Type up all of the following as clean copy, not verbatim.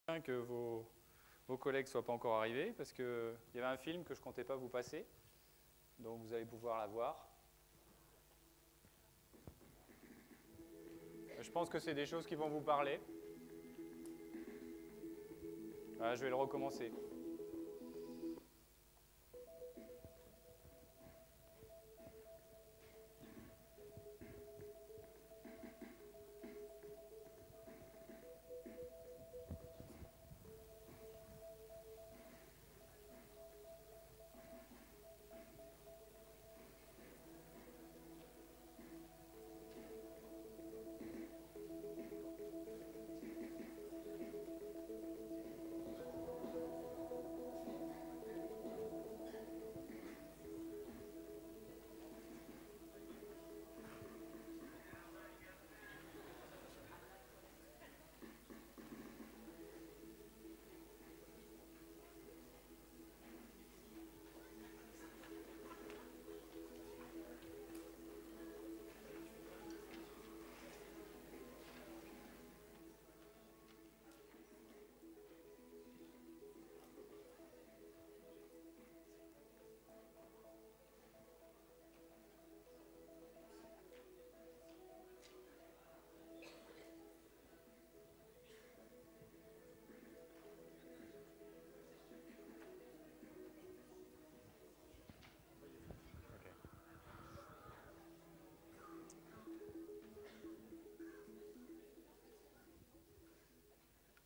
Que vos collègues ne soient pas encore arrivés, parce qu'il y avait un film que je ne comptais pas vous passer, donc vous allez pouvoir la voir. Je pense que c'est des choses qui vont vous parler. Voilà, je vais le recommencer.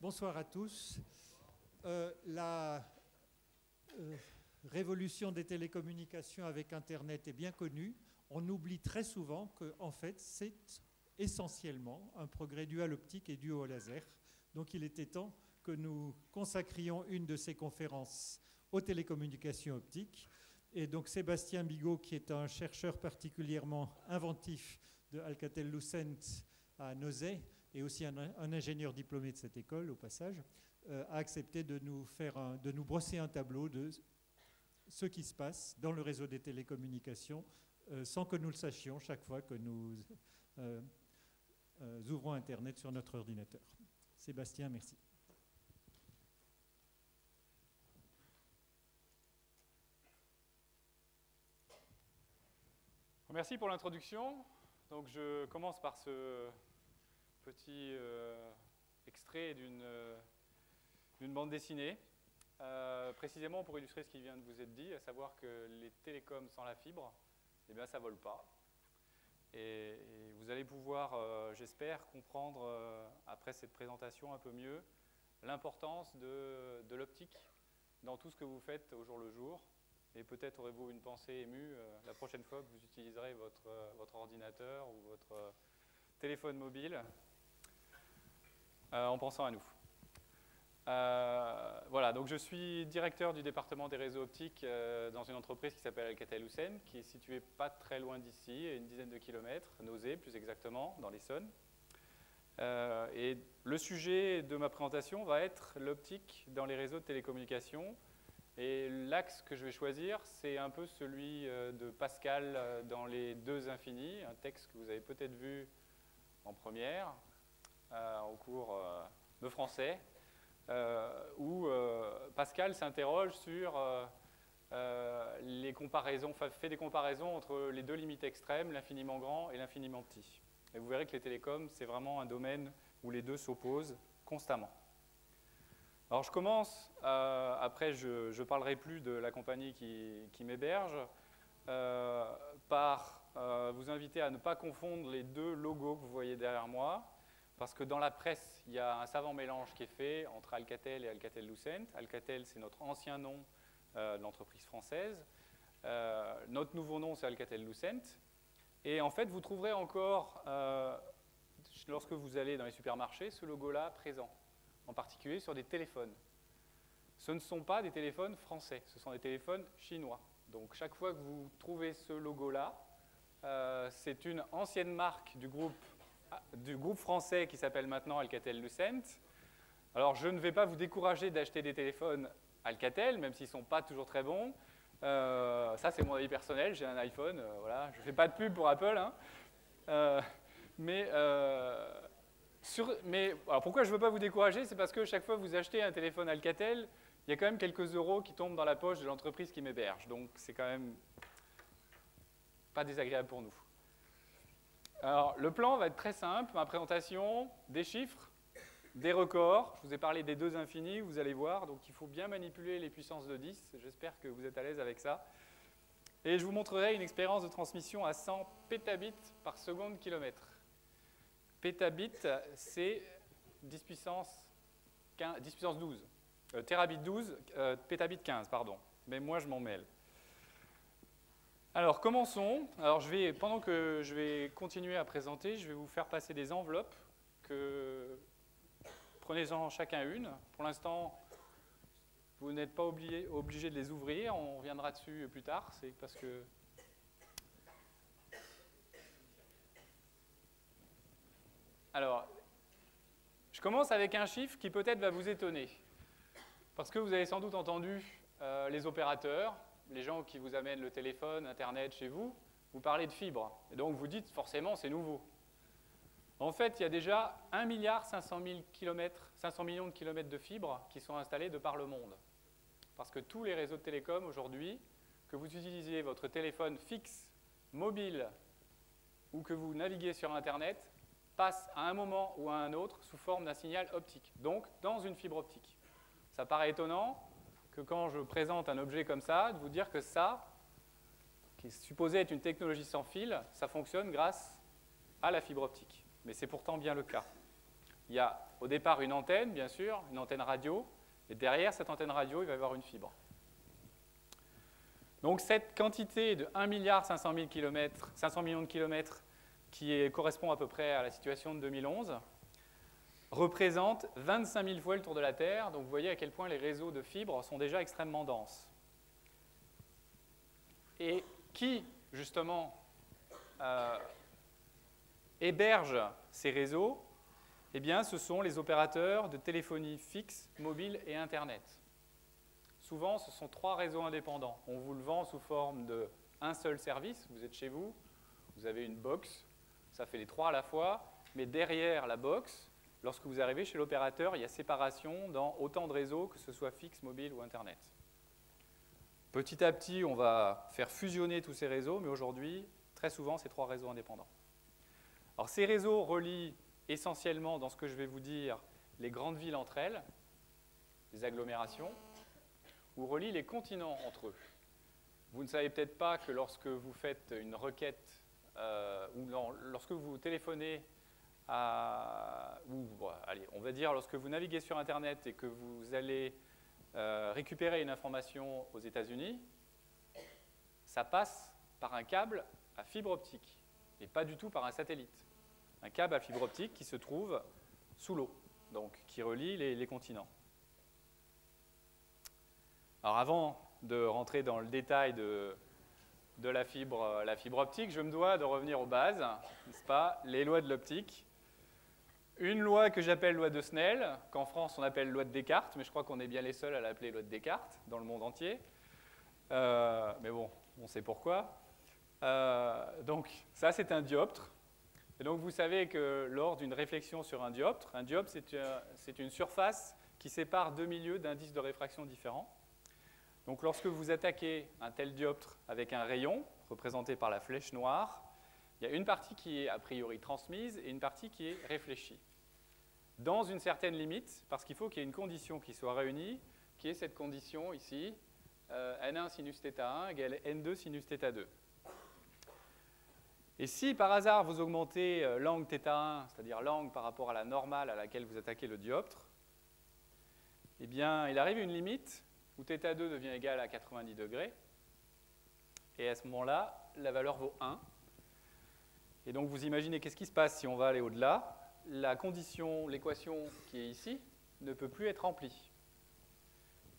Bonsoir à tous. La révolution des télécommunications avec Internet est bien connue. On oublie très souvent qu'en fait, c'est essentiellement un progrès dû à l'optique et dû au laser. Donc il était temps que nous consacrions une de ces conférences aux télécommunications optiques. Et donc Sébastien Bigot, qui est un chercheur particulièrement inventif de Alcatel-Lucent à Nozay, et aussi un ingénieur diplômé de cette école, au passage, a accepté de nous brosser un tableau de ce qui se passe dans le réseau des télécommunications, sans que nous le sachions chaque fois que nous ouvrons Internet sur notre ordinateur. Sébastien, merci. Merci pour l'introduction. Donc je commence par ce petit extrait d'une bande dessinée, précisément pour illustrer ce qui vient de vous être dit, à savoir que les télécoms sans la fibre, eh bien ça ne vole pas. Et vous allez pouvoir, j'espère, comprendre, après cette présentation un peu mieux, l'importance de l'optique dans tout ce que vous faites au jour le jour. Et peut-être aurez-vous une pensée émue la prochaine fois que vous utiliserez votre ordinateur ou votre téléphone mobile en pensant à nous. Voilà, donc je suis directeur du département des réseaux optiques dans une entreprise qui s'appelle Alcatel-Lucent, qui est située pas très loin d'ici, à une dizaine de kilomètres, Nozay plus exactement, dans l'Essonne. Et le sujet de ma présentation va être l'optique dans les réseaux de télécommunications. Et l'axe que je vais choisir, c'est un peu celui de Pascal dans Les Deux Infinis, un texte que vous avez peut-être vu en première, au cours de français, où Pascal s'interroge sur les comparaisons, fait des comparaisons entre les deux limites extrêmes, l'infiniment grand et l'infiniment petit. Et vous verrez que les télécoms, c'est vraiment un domaine où les deux s'opposent constamment. Alors je commence, après je ne parlerai plus de la compagnie qui m'héberge, par vous inviter à ne pas confondre les deux logos que vous voyez derrière moi, parce que dans la presse, il y a un savant mélange qui est fait entre Alcatel et Alcatel-Lucent. Alcatel, c'est notre ancien nom de l'entreprise française. Notre nouveau nom, c'est Alcatel-Lucent. Et en fait, vous trouverez encore, lorsque vous allez dans les supermarchés, ce logo-là présent, en particulier sur des téléphones. Ce ne sont pas des téléphones français, ce sont des téléphones chinois. Donc chaque fois que vous trouvez ce logo-là, c'est une ancienne marque du groupe français qui s'appelle maintenant Alcatel-Lucent. Alors je ne vais pas vous décourager d'acheter des téléphones Alcatel, même s'ils ne sont pas toujours très bons. Ça c'est mon avis personnel, j'ai un iPhone, voilà. Je ne fais pas de pub pour Apple, hein. Mais Mais alors pourquoi je ne veux pas vous décourager? C'est parce que chaque fois que vous achetez un téléphone Alcatel, il y a quand même quelques euros qui tombent dans la poche de l'entreprise qui m'héberge. Donc c'est quand même pas désagréable pour nous. Alors le plan va être très simple, ma présentation, des chiffres, des records. Je vous ai parlé des 2 infinis, vous allez voir. Donc il faut bien manipuler les puissances de 10. J'espère que vous êtes à l'aise avec ça. Et je vous montrerai une expérience de transmission à 100 pétabits par seconde kilomètre. Pétabit, c'est 10 puissance 12. Terabit 12, pétabit 15, pardon. Mais moi, je m'en mêle. Alors, commençons. Alors, pendant que je vais continuer à présenter, je vais vous faire passer des enveloppes. Prenez-en chacun une. Pour l'instant, vous n'êtes pas obligé de les ouvrir. On reviendra dessus plus tard. C'est parce que... Alors, je commence avec un chiffre qui peut-être va vous étonner. Parce que vous avez sans doute entendu les opérateurs, les gens qui vous amènent le téléphone, Internet chez vous, vous parlez de fibre. Et donc vous dites forcément c'est nouveau. En fait, il y a déjà 1,5 milliard de kilomètres de fibres qui sont installés de par le monde. Parce que tous les réseaux de télécom aujourd'hui, que vous utilisiez votre téléphone fixe, mobile, ou que vous naviguez sur Internet, passe à un moment ou à un autre sous forme d'un signal optique, donc dans une fibre optique. Ça paraît étonnant que quand je présente un objet comme ça, de vous dire que ça, qui est supposé être une technologie sans fil, ça fonctionne grâce à la fibre optique. Mais c'est pourtant bien le cas. Il y a au départ une antenne, bien sûr, une antenne radio, et derrière cette antenne radio, il va y avoir une fibre. Donc cette quantité de 1,5 milliard de kilomètres qui correspond à peu près à la situation de 2011, représente 25 000 fois le tour de la Terre. Donc vous voyez à quel point les réseaux de fibres sont déjà extrêmement denses. Et qui, justement, héberge ces réseaux? Eh bien, ce sont les opérateurs de téléphonie fixe, mobile et Internet. Souvent, ce sont 3 réseaux indépendants. On vous le vend sous forme d'un seul service. Vous êtes chez vous, vous avez une box. Ça fait les 3 à la fois, mais derrière la box, lorsque vous arrivez chez l'opérateur, il y a séparation dans autant de réseaux, que ce soit fixe, mobile ou Internet. Petit à petit, on va faire fusionner tous ces réseaux, mais aujourd'hui, très souvent, c'est 3 réseaux indépendants. Alors, ces réseaux relient essentiellement, dans ce que je vais vous dire, les grandes villes entre elles, les agglomérations, ou relient les continents entre eux. Vous ne savez peut-être pas que lorsque vous faites une requête ou lorsque vous téléphonez allez, on va dire lorsque vous naviguez sur Internet et que vous allez récupérer une information aux États-Unis, ça passe par un câble à fibre optique et pas du tout par un satellite. Un câble à fibre optique qui se trouve sous l'eau, donc qui relie les continents. Alors avant de rentrer dans le détail de la fibre optique, je me dois de revenir aux bases, n'est-ce pas? Les lois de l'optique. Une loi que j'appelle loi de Snell, qu'en France on appelle loi de Descartes, mais je crois qu'on est bien les seuls à l'appeler loi de Descartes dans le monde entier. Mais bon, on sait pourquoi. Donc ça c'est un dioptre. Et donc vous savez que lors d'une réflexion sur un dioptre c'est une surface qui sépare 2 milieux d'indices de réfraction différents. Donc lorsque vous attaquez un tel dioptre avec un rayon, représenté par la flèche noire, il y a une partie qui est a priori transmise et une partie qui est réfléchie. Dans une certaine limite, parce qu'il faut qu'il y ait une condition qui soit réunie, qui est cette condition ici, N1 sinus θ1 égale N2 sinus θ2. Et si par hasard vous augmentez l'angle θ1, c'est-à-dire l'angle par rapport à la normale à laquelle vous attaquez le dioptre, eh bien il arrive une limite où θ2 devient égal à 90 degrés, et à ce moment-là, la valeur vaut 1. Et donc vous imaginez qu'est-ce qui se passe si on va aller au-delà? La condition, l'équation qui est ici, ne peut plus être remplie.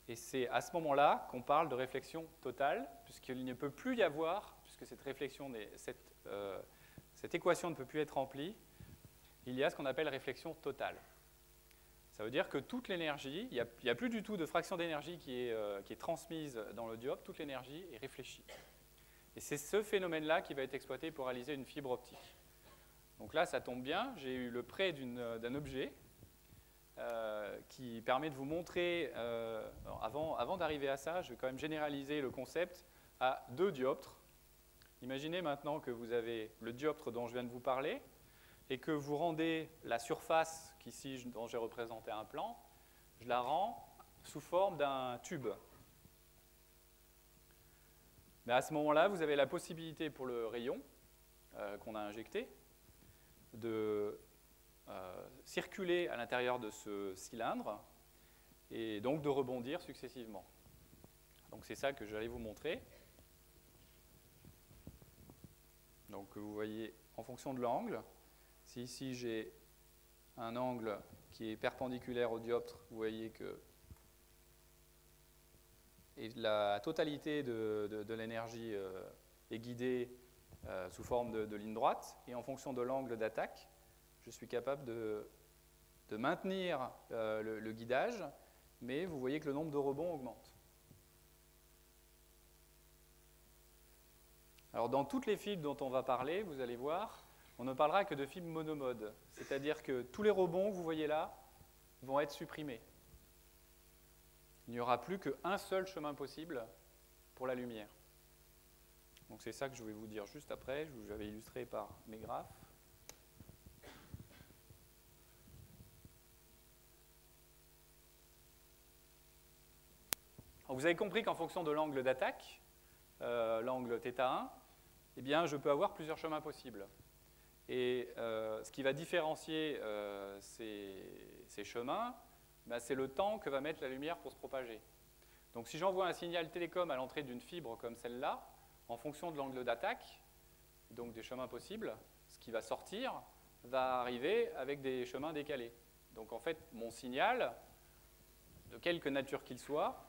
Et c'est à ce moment-là qu'on parle de réflexion totale, puisqu'il ne peut plus y avoir, puisque cette équation ne peut plus être remplie, il y a ce qu'on appelle réflexion totale. Ça veut dire que toute l'énergie, il n'y a plus du tout de fraction d'énergie qui est transmise dans le dioptre, toute l'énergie est réfléchie. Et c'est ce phénomène-là qui va être exploité pour réaliser une fibre optique. Donc là, ça tombe bien, j'ai eu le prêt d'un objet qui permet de vous montrer, avant d'arriver à ça, je vais quand même généraliser le concept à 2 dioptres. Imaginez maintenant que vous avez le dioptre dont je viens de vous parler et que vous rendez la surface, qu'ici dont j'ai représenté un plan, je la rends sous forme d'un tube. Mais à ce moment-là, vous avez la possibilité pour le rayon qu'on a injecté de circuler à l'intérieur de ce cylindre et donc de rebondir successivement. Donc c'est ça que j'allais vous montrer. Donc vous voyez en fonction de l'angle, si ici j'ai un angle qui est perpendiculaire au dioptre, vous voyez que la totalité de l'énergie est guidée sous forme de ligne droite, et en fonction de l'angle d'attaque, je suis capable de maintenir le guidage, mais vous voyez que le nombre de rebonds augmente. Alors dans toutes les fibres dont on va parler, vous allez voir, on ne parlera que de fibres monomodes, c'est-à-dire que tous les rebonds que vous voyez là vont être supprimés. Il n'y aura plus qu'un seul chemin possible pour la lumière. Donc c'est ça que je vais vous dire juste après, je vous avais illustré par mes graphes. Alors vous avez compris qu'en fonction de l'angle d'attaque, l'angle θ1, eh bien, je peux avoir plusieurs chemins possibles. Et ce qui va différencier ces chemins, ben, c'est le temps que va mettre la lumière pour se propager. Donc si j'envoie un signal télécom à l'entrée d'une fibre comme celle-là, en fonction de l'angle d'attaque, donc des chemins possibles, ce qui va sortir va arriver avec des chemins décalés. Donc en fait, mon signal, de quelque nature qu'il soit,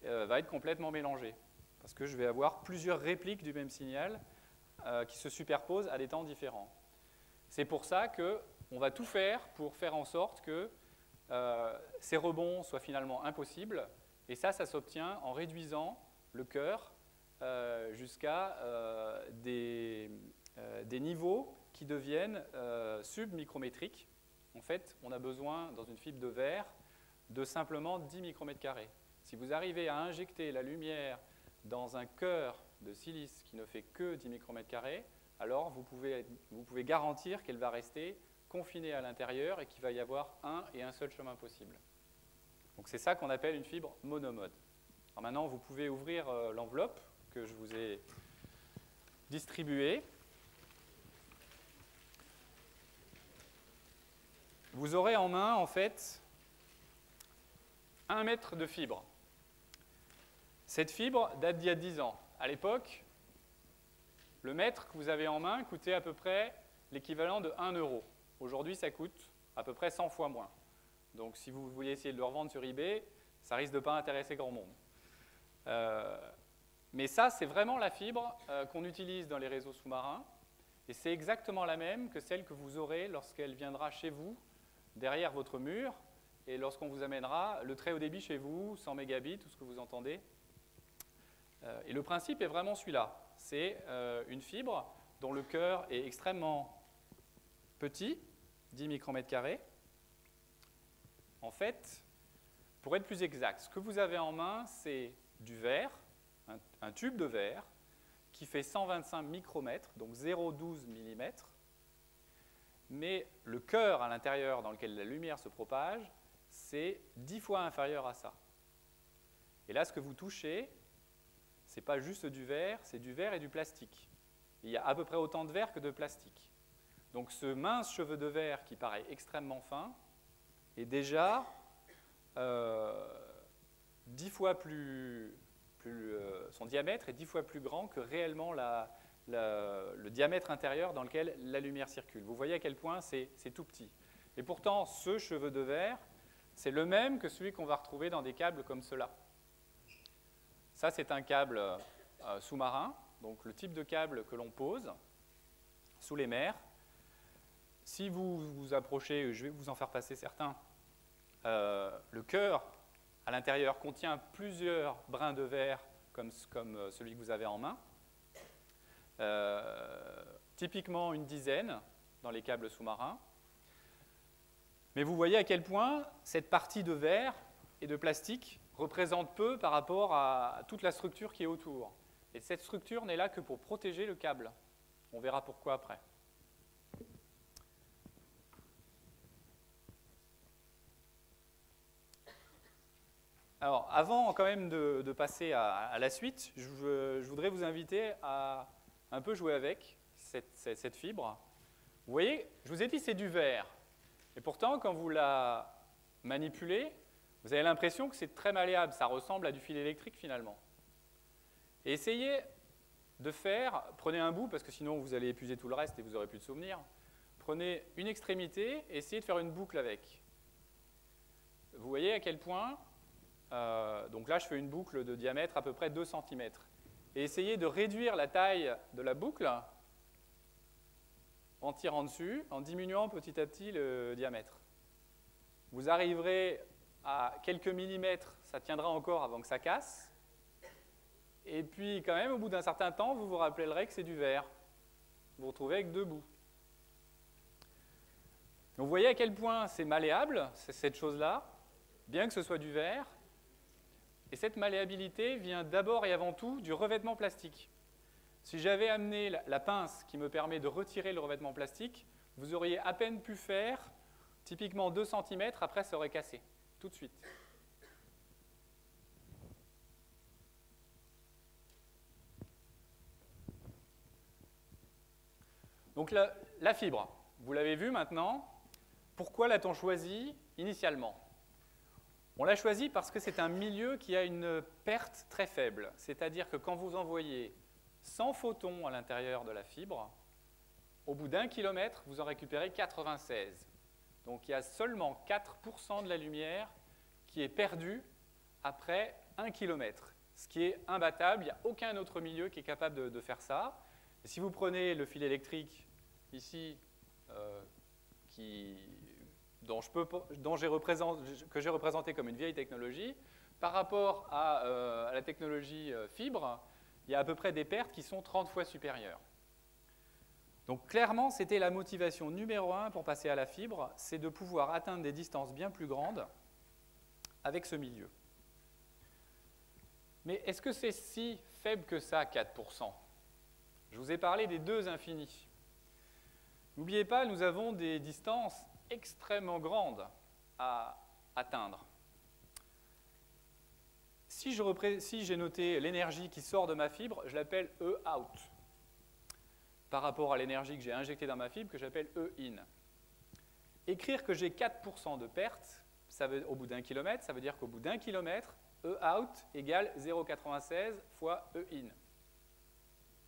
va être complètement mélangé. Parce que je vais avoir plusieurs répliques du même signal qui se superposent à des temps différents. C'est pour ça qu'on va tout faire pour faire en sorte que ces rebonds soient finalement impossibles. Et ça s'obtient en réduisant le cœur jusqu'à des niveaux qui deviennent submicrométriques. En fait, on a besoin, dans une fibre de verre, de simplement 10 micromètres carrés. Si vous arrivez à injecter la lumière dans un cœur de silice qui ne fait que 10 micromètres carrés, alors vous pouvez garantir qu'elle va rester confinée à l'intérieur et qu'il va y avoir un et un seul chemin possible. Donc c'est ça qu'on appelle une fibre monomode. Alors maintenant, vous pouvez ouvrir l'enveloppe que je vous ai distribuée. Vous aurez en main, en fait, 1 mètre de fibre. Cette fibre date d'il y a 10 ans. À l'époque, le mètre que vous avez en main coûtait à peu près l'équivalent de 1 euro. Aujourd'hui, ça coûte à peu près 100 fois moins. Donc si vous voulez essayer de le revendre sur eBay, ça risque de ne pas intéresser grand monde. Mais ça, c'est vraiment la fibre qu'on utilise dans les réseaux sous-marins. Et c'est exactement la même que celle que vous aurez lorsqu'elle viendra chez vous, derrière votre mur, et lorsqu'on vous amènera le très haut débit chez vous, 100 mégabits, tout ce que vous entendez. Et le principe est vraiment celui-là. C'est une fibre dont le cœur est extrêmement petit, 10 micromètres carrés. En fait, pour être plus exact, ce que vous avez en main, c'est du verre, un tube de verre, qui fait 125 micromètres, donc 0,12 mm. Mais le cœur à l'intérieur dans lequel la lumière se propage, c'est 10 fois inférieur à ça. Et là, ce que vous touchez, ce n'est pas juste du verre, c'est du verre et du plastique. Il y a à peu près autant de verre que de plastique. Donc ce mince cheveu de verre qui paraît extrêmement fin est déjà 10 fois son diamètre est 10 fois plus grand que réellement le diamètre intérieur dans lequel la lumière circule. Vous voyez à quel point c'est tout petit. Et pourtant, ce cheveu de verre, c'est le même que celui qu'on va retrouver dans des câbles comme cela. Ça, c'est un câble sous-marin, donc le type de câble que l'on pose sous les mers. Si vous vous approchez, je vais vous en faire passer certains, le cœur à l'intérieur contient plusieurs brins de verre comme celui que vous avez en main. Typiquement une dizaine. dans les câbles sous-marins. Mais vous voyez à quel point cette partie de verre et de plastique représente peu par rapport à toute la structure qui est autour. Et cette structure n'est là que pour protéger le câble. On verra pourquoi après. Alors, avant quand même de passer à la suite, je voudrais vous inviter à un peu jouer avec cette fibre. Vous voyez, je vous ai dit c'est du verre. Et pourtant, quand vous la manipulez, vous avez l'impression que c'est très malléable. Ça ressemble à du fil électrique finalement. Et essayez de faire, prenez un bout, parce que sinon vous allez épuiser tout le reste et vous n'aurez plus de souvenirs. Prenez une extrémité et essayez de faire une boucle avec. Vous voyez à quel point, donc là je fais une boucle de diamètre à peu près 2 cm. Et essayez de réduire la taille de la boucle en tirant dessus, en diminuant petit à petit le diamètre. Vous arriverez à quelques millimètres, ça tiendra encore avant que ça casse. Et puis quand même, au bout d'un certain temps, vous vous rappellerez que c'est du verre. Vous vous retrouvez avec 2 bouts. Donc vous voyez à quel point c'est malléable, cette chose-là, bien que ce soit du verre. Et cette malléabilité vient d'abord et avant tout du revêtement plastique. Si j'avais amené la pince qui me permet de retirer le revêtement plastique, vous auriez à peine pu faire typiquement 2 cm, après ça aurait cassé, tout de suite. Donc la fibre, vous l'avez vu maintenant. Pourquoi l'a-t-on choisi initialement? On l'a choisi parce que c'est un milieu qui a une perte très faible. C'est-à-dire que quand vous envoyez 100 photons à l'intérieur de la fibre, au bout d'1 kilomètre, vous en récupérez 96. Donc il y a seulement 4% de la lumière qui est perdue après 1 kilomètre, ce qui est imbattable. Il n'y a aucun autre milieu qui est capable de faire ça. Et si vous prenez le fil électrique ici, que j'ai représenté comme une vieille technologie, par rapport à la technologie fibre, il y a à peu près des pertes qui sont 30 fois supérieures. Donc clairement, c'était la motivation numéro 1 pour passer à la fibre, c'est de pouvoir atteindre des distances bien plus grandes avec ce milieu. Mais est-ce que c'est si faible que ça, 4%? Je vous ai parlé des 2 infinis. N'oubliez pas, nous avons des distances extrêmement grandes à atteindre. Si j'ai noté l'énergie qui sort de ma fibre, je l'appelle E out, par rapport à l'énergie que j'ai injectée dans ma fibre, que j'appelle E in. Écrire que j'ai 4% de perte, au bout d'1 kilomètre, ça veut dire qu'au bout d'1 kilomètre, E out égale 0,96 fois E in.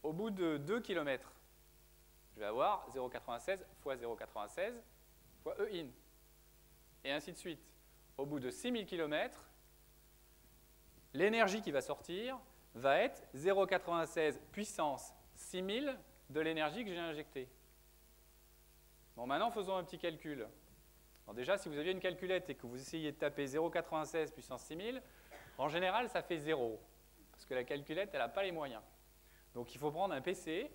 Au bout de 2 km, je vais avoir 0,96 fois 0,96 fois E in. Et ainsi de suite. Au bout de 6000 km, l'énergie qui va sortir va être 0,96 puissance 6000 de l'énergie que j'ai injectée. Bon, maintenant, faisons un petit calcul. Alors déjà, si vous aviez une calculette et que vous essayez de taper 0,96 puissance 6000, en général, ça fait 0. Parce que la calculette, elle n'a pas les moyens. Donc il faut prendre un PC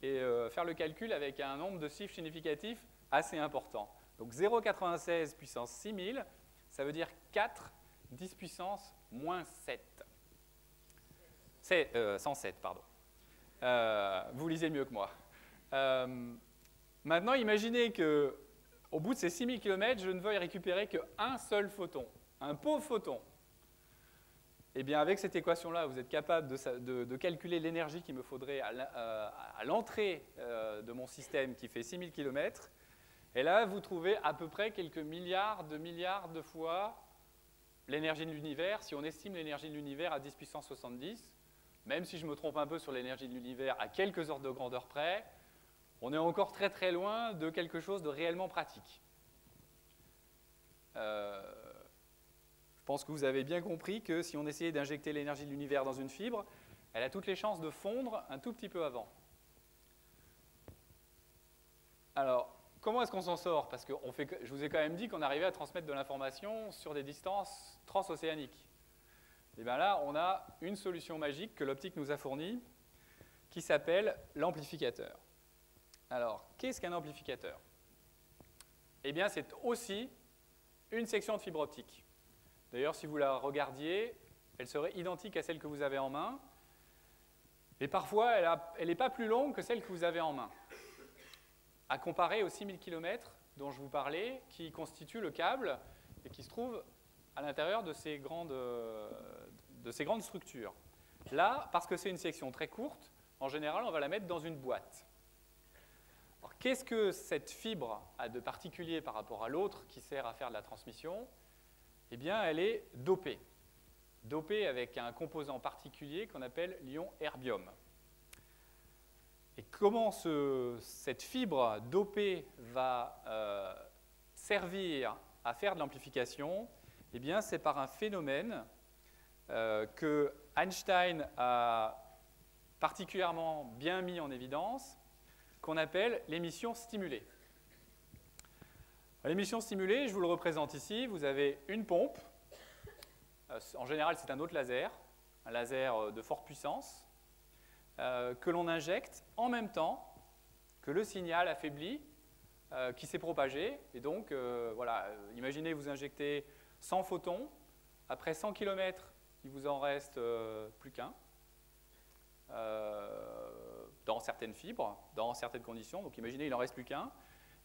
et faire le calcul avec un nombre de chiffres significatifs assez important. Donc 0,96 puissance 6000, ça veut dire 4 10 puissance moins 7. C'est 107, pardon. Vous lisez mieux que moi. Maintenant, imaginez qu'au bout de ces 6000 km, je ne veuille récupérer qu'un seul photon, un pauvre photon. Eh bien, avec cette équation-là, vous êtes capable de calculer l'énergie qu'il me faudrait à l'entrée de mon système qui fait 6000 km. Et là, vous trouvez à peu près quelques milliards de fois l'énergie de l'univers, si on estime l'énergie de l'univers à 10 puissance 70. Même si je me trompe un peu sur l'énergie de l'univers à quelques ordres de grandeur près, on est encore très très loin de quelque chose de réellement pratique. Je pense que vous avez bien compris que si on essayait d'injecter l'énergie de l'univers dans une fibre, elle a toutes les chances de fondre un tout petit peu avant. Alors, comment est-ce qu'on s'en sort? Parce que je vous ai quand même dit qu'on arrivait à transmettre de l'information sur des distances transocéaniques. Et bien là, on a une solution magique que l'optique nous a fournie, qui s'appelle l'amplificateur. Alors, qu'est-ce qu'un amplificateur? eh bien, c'est aussi une section de fibre optique. D'ailleurs, si vous la regardiez, elle serait identique à celle que vous avez en main. Mais parfois, elle n'est pas plus longue que celle que vous avez en main. À comparer aux 6000 km dont je vous parlais, qui constituent le câble et qui se trouvent à l'intérieur de ces grandes structures. Là, parce que c'est une section très courte, en général, on va la mettre dans une boîte. Qu'est-ce que cette fibre a de particulier par rapport à l'autre qui sert à faire de la transmission? Eh bien, elle est dopée. Dopée avec un composant particulier qu'on appelle l'ion erbium. Et comment cette fibre dopée va servir à faire de l'amplification? Eh bien, c'est par un phénomène que Einstein a particulièrement bien mis en évidence, qu'on appelle l'émission stimulée. L'émission stimulée, je vous le représente ici, vous avez une pompe, en général c'est un autre laser, un laser de forte puissance, que l'on injecte en même temps que le signal affaibli qui s'est propagé. Et donc, voilà, imaginez vous injectez 100 photons, après 100 km, il vous en reste plus qu'un. Dans certaines fibres, dans certaines conditions. Donc imaginez, il n'en reste plus qu'un.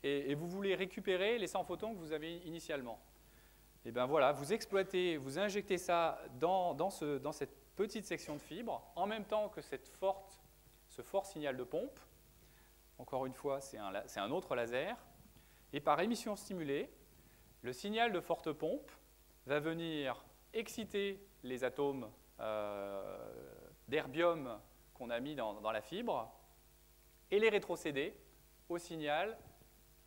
Et vous voulez récupérer les 100 photons que vous avez initialement. Et bien voilà, vous exploitez, vous injectez ça dans cette petite section de fibre, en même temps que ce fort signal de pompe. Encore une fois, c'est un autre laser. Et par émission stimulée, le signal de forte pompe va venir exciter les atomes d'erbium qu'on a mis dans la fibre et les rétrocéder au signal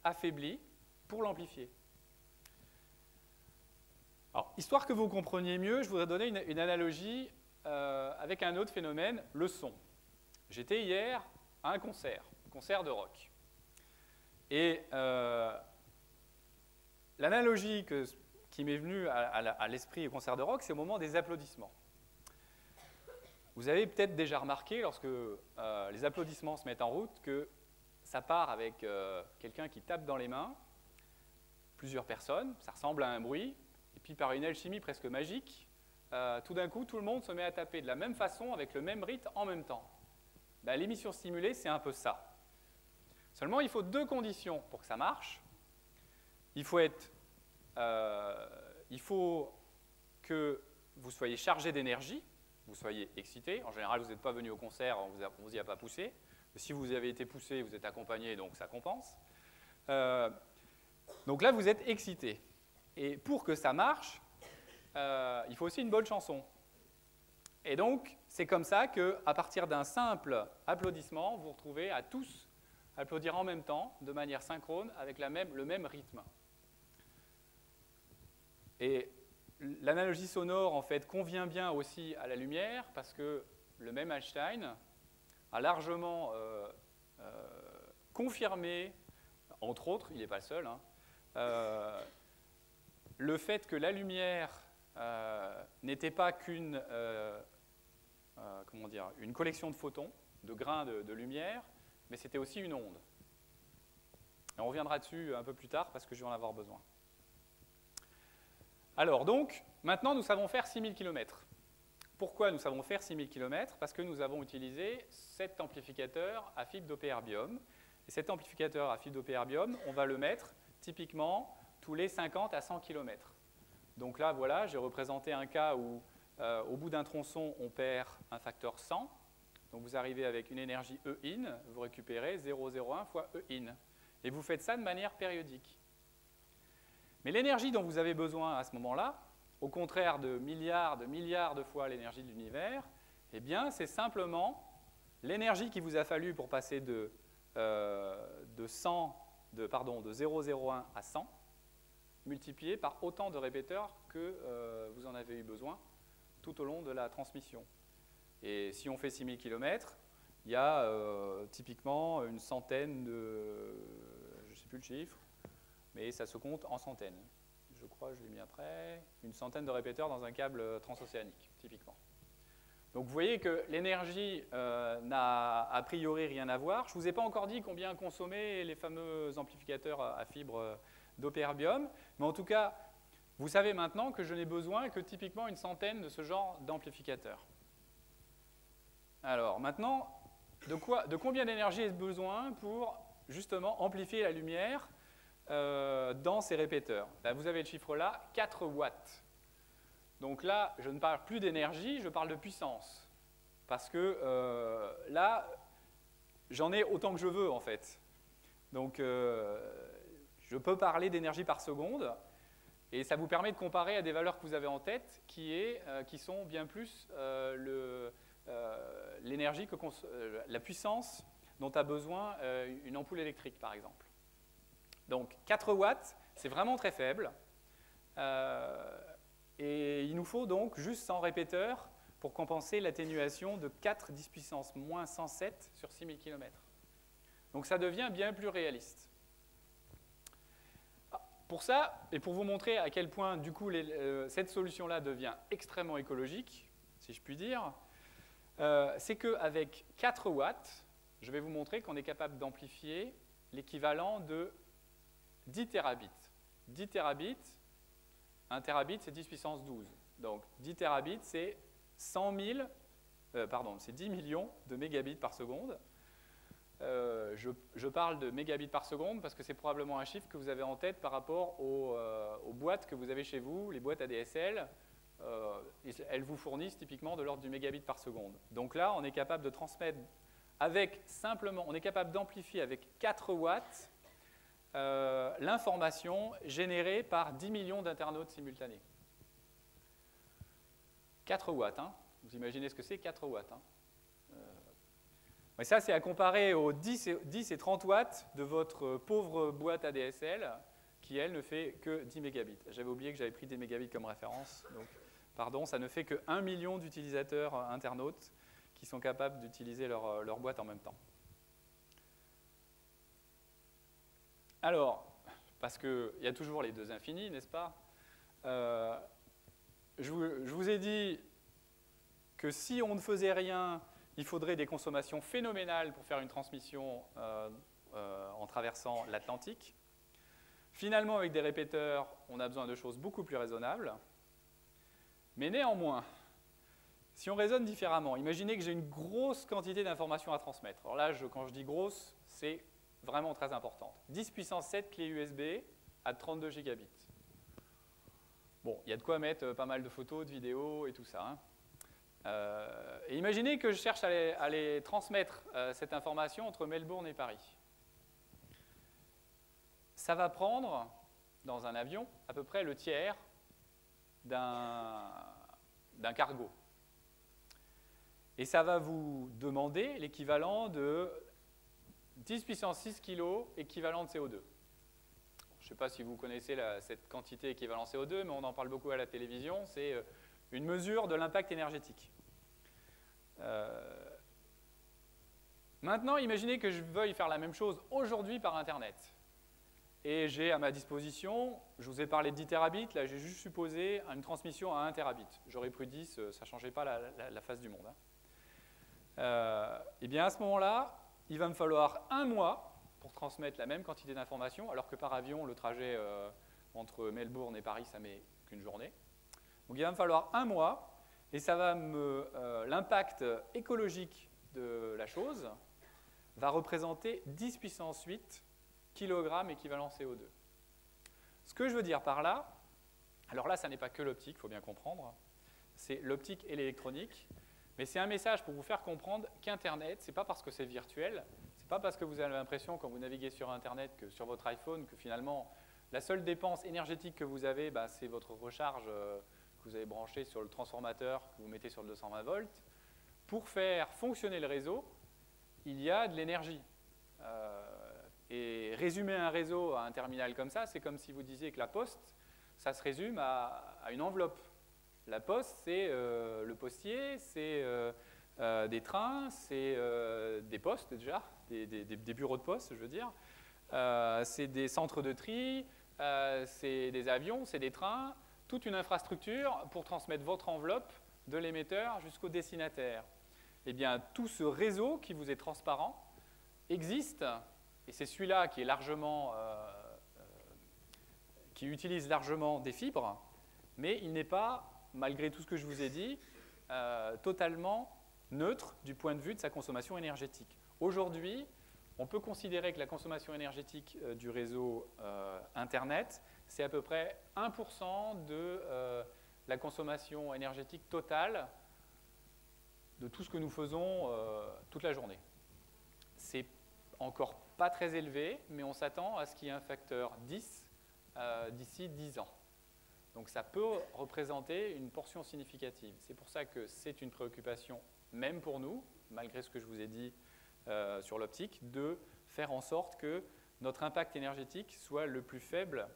affaibli pour l'amplifier. Alors, histoire que vous compreniez mieux, je voudrais donner une analogie avec un autre phénomène, le son. J'étais hier à un concert de rock. Et l'analogie qui m'est venue à l'esprit au concert de rock, c'est au moment des applaudissements. Vous avez peut-être déjà remarqué, lorsque les applaudissements se mettent en route, que ça part avec quelqu'un qui tape dans les mains, plusieurs personnes, ça ressemble à un bruit, et puis par une alchimie presque magique, tout d'un coup, tout le monde se met à taper de la même façon, avec le même rythme en même temps. Ben, l'émission stimulée, c'est un peu ça. Seulement, il faut deux conditions pour que ça marche. Il faut que vous soyez chargé d'énergie, vous soyez excité. En général, vous n'êtes pas venu au concert, on ne vous y a pas poussé. Si vous avez été poussé, vous êtes accompagné, donc ça compense. Donc là, vous êtes excité. Et pour que ça marche, il faut aussi une bonne chanson. Et donc, c'est comme ça qu'à partir d'un simple applaudissement, vous vous retrouvez à tous applaudir en même temps, de manière synchrone, avec le même rythme. Et l'analogie sonore, en fait, convient bien aussi à la lumière, parce que le même Einstein a largement confirmé, entre autres, il n'est pas le seul, hein, le fait que la lumière n'était pas qu'une une collection de photons, de grains de lumière, mais c'était aussi une onde. Et on reviendra dessus un peu plus tard, parce que je vais en avoir besoin. Alors donc, maintenant nous savons faire 6000 km. Pourquoi nous savons faire 6000 km? Parce que nous avons utilisé cet amplificateur à fibre dopée erbium. Et cet amplificateur à fibre dopée erbium, on va le mettre typiquement tous les 50 à 100 km. Donc là, voilà, j'ai représenté un cas où au bout d'un tronçon, on perd un facteur 100. Donc vous arrivez avec une énergie E-in, vous récupérez 0,01 fois E-in. Et vous faites ça de manière périodique. Mais l'énergie dont vous avez besoin à ce moment-là, au contraire de milliards de fois l'énergie de l'univers, eh bien, c'est simplement l'énergie qu'il vous a fallu pour passer de 0,01 à 100, multiplié par autant de répéteurs que vous en avez eu besoin tout au long de la transmission. Et si on fait 6000 km, il y a typiquement une centaine de... je ne sais plus le chiffre, mais ça se compte en centaines. Je crois, je l'ai mis après, une centaine de répéteurs dans un câble transocéanique, typiquement. Donc vous voyez que l'énergie n'a a priori rien à voir. Je ne vous ai pas encore dit combien consommaient les fameux amplificateurs à fibre d'operbium. Mais en tout cas, vous savez maintenant que je n'ai besoin que typiquement une centaine de ce genre d'amplificateurs. Alors maintenant, de combien d'énergie ai-je besoin pour justement amplifier la lumière dans ces répéteurs? Ben, vous avez le chiffre là, 4 watts. Donc là, je ne parle plus d'énergie, je parle de puissance. Parce que là, j'en ai autant que je veux en fait. Donc je peux parler d'énergie par seconde. Et ça vous permet de comparer à des valeurs que vous avez en tête qui sont bien plus l'énergie, la puissance dont a besoin une ampoule électrique, par exemple. Donc 4 watts, c'est vraiment très faible. Et il nous faut donc juste 100 répéteurs pour compenser l'atténuation de 4 10 puissance moins 107 sur 6000 km. Donc ça devient bien plus réaliste. Pour ça, et pour vous montrer à quel point du coup cette solution-là devient extrêmement écologique, si je puis dire, c'est qu'avec 4 watts, je vais vous montrer qu'on est capable d'amplifier l'équivalent de 10 terabits. 10 terabits, 1 terabit, c'est 10 puissance 12. Donc 10 terabits, c'est 10 millions de mégabits par seconde. Je parle de mégabits par seconde parce que c'est probablement un chiffre que vous avez en tête par rapport aux boîtes que vous avez chez vous, les boîtes ADSL. Elles vous fournissent typiquement de l'ordre du mégabit par seconde. Donc là, on est capable de transmettre on est capable d'amplifier avec 4 watts l'information générée par 10 millions d'internautes simultanés. 4 watts, hein. Vous imaginez ce que c'est, 4 watts. Hein. Mais ça, c'est à comparer aux 10 et 30 watts de votre pauvre boîte ADSL qui, elle, ne fait que 10 mégabits. J'avais oublié que j'avais pris des mégabits comme référence. Donc, pardon, ça ne fait que 1 million d'utilisateurs internautes qui sont capables d'utiliser leur boîte en même temps. Alors, parce qu'il y a toujours les deux infinis, n'est-ce pas? Je vous ai dit que si on ne faisait rien, il faudrait des consommations phénoménales pour faire une transmission en traversant l'Atlantique. Finalement, avec des répéteurs, on a besoin de choses beaucoup plus raisonnables. Mais néanmoins, si on raisonne différemment, imaginez que j'ai une grosse quantité d'informations à transmettre. Alors là, quand je dis grosse, c'est vraiment très importante. 10 puissance 7 clés USB à 32 gigabits. Bon, il y a de quoi mettre pas mal de photos, de vidéos et tout ça. Hein. Et imaginez que je cherche à aller transmettre cette information entre Melbourne et Paris. Ça va prendre, dans un avion, à peu près le tiers d'un cargo. Et ça va vous demander l'équivalent de 10 puissance 6 kg équivalent de CO2. Je ne sais pas si vous connaissez cette quantité équivalent CO2, mais on en parle beaucoup à la télévision. C'est une mesure de l'impact énergétique. Maintenant, imaginez que je veuille faire la même chose aujourd'hui par Internet. Et j'ai à ma disposition, je vous ai parlé de 10 terabits, là j'ai juste supposé une transmission à 1 terabit. J'aurais pris 10, ça ne changeait pas la face du monde. Hein. Et bien à ce moment-là, il va me falloir 1 mois pour transmettre la même quantité d'informations, alors que par avion, le trajet entre Melbourne et Paris, ça met qu'une journée. Donc il va me falloir 1 mois, et ça va l'impact écologique de la chose va représenter 10 puissance 8 kg équivalent CO2. Ce que je veux dire par là, alors là, ça n'est pas que l'optique, il faut bien comprendre, c'est l'optique et l'électronique, mais c'est un message pour vous faire comprendre qu'Internet, ce n'est pas parce que c'est virtuel, ce n'est pas parce que vous avez l'impression quand vous naviguez sur Internet que sur votre iPhone que finalement la seule dépense énergétique que vous avez, c'est votre recharge que vous avez branchée sur le transformateur que vous mettez sur le 220 volts. Pour faire fonctionner le réseau, il y a de l'énergie. Et résumer un réseau à un terminal comme ça, c'est comme si vous disiez que la poste, ça se résume à une enveloppe. La poste, c'est le postier, c'est des trains, c'est des postes déjà, des bureaux de poste, je veux dire. C'est des centres de tri, c'est des avions, c'est des trains, toute une infrastructure pour transmettre votre enveloppe de l'émetteur jusqu'au destinataire. Eh bien, tout ce réseau qui vous est transparent existe. Et c'est celui-là qui est largement qui utilise largement des fibres, mais il n'est pas, malgré tout ce que je vous ai dit, totalement neutre du point de vue de sa consommation énergétique. Aujourd'hui, on peut considérer que la consommation énergétique du réseau Internet, c'est à peu près 1% de la consommation énergétique totale de tout ce que nous faisons toute la journée. C'est encore pas très élevé, mais on s'attend à ce qu'il y ait un facteur 10 d'ici 10 ans. Donc ça peut représenter une portion significative. C'est pour ça que c'est une préoccupation, même pour nous, malgré ce que je vous ai dit sur l'optique, de faire en sorte que notre impact énergétique soit le plus faible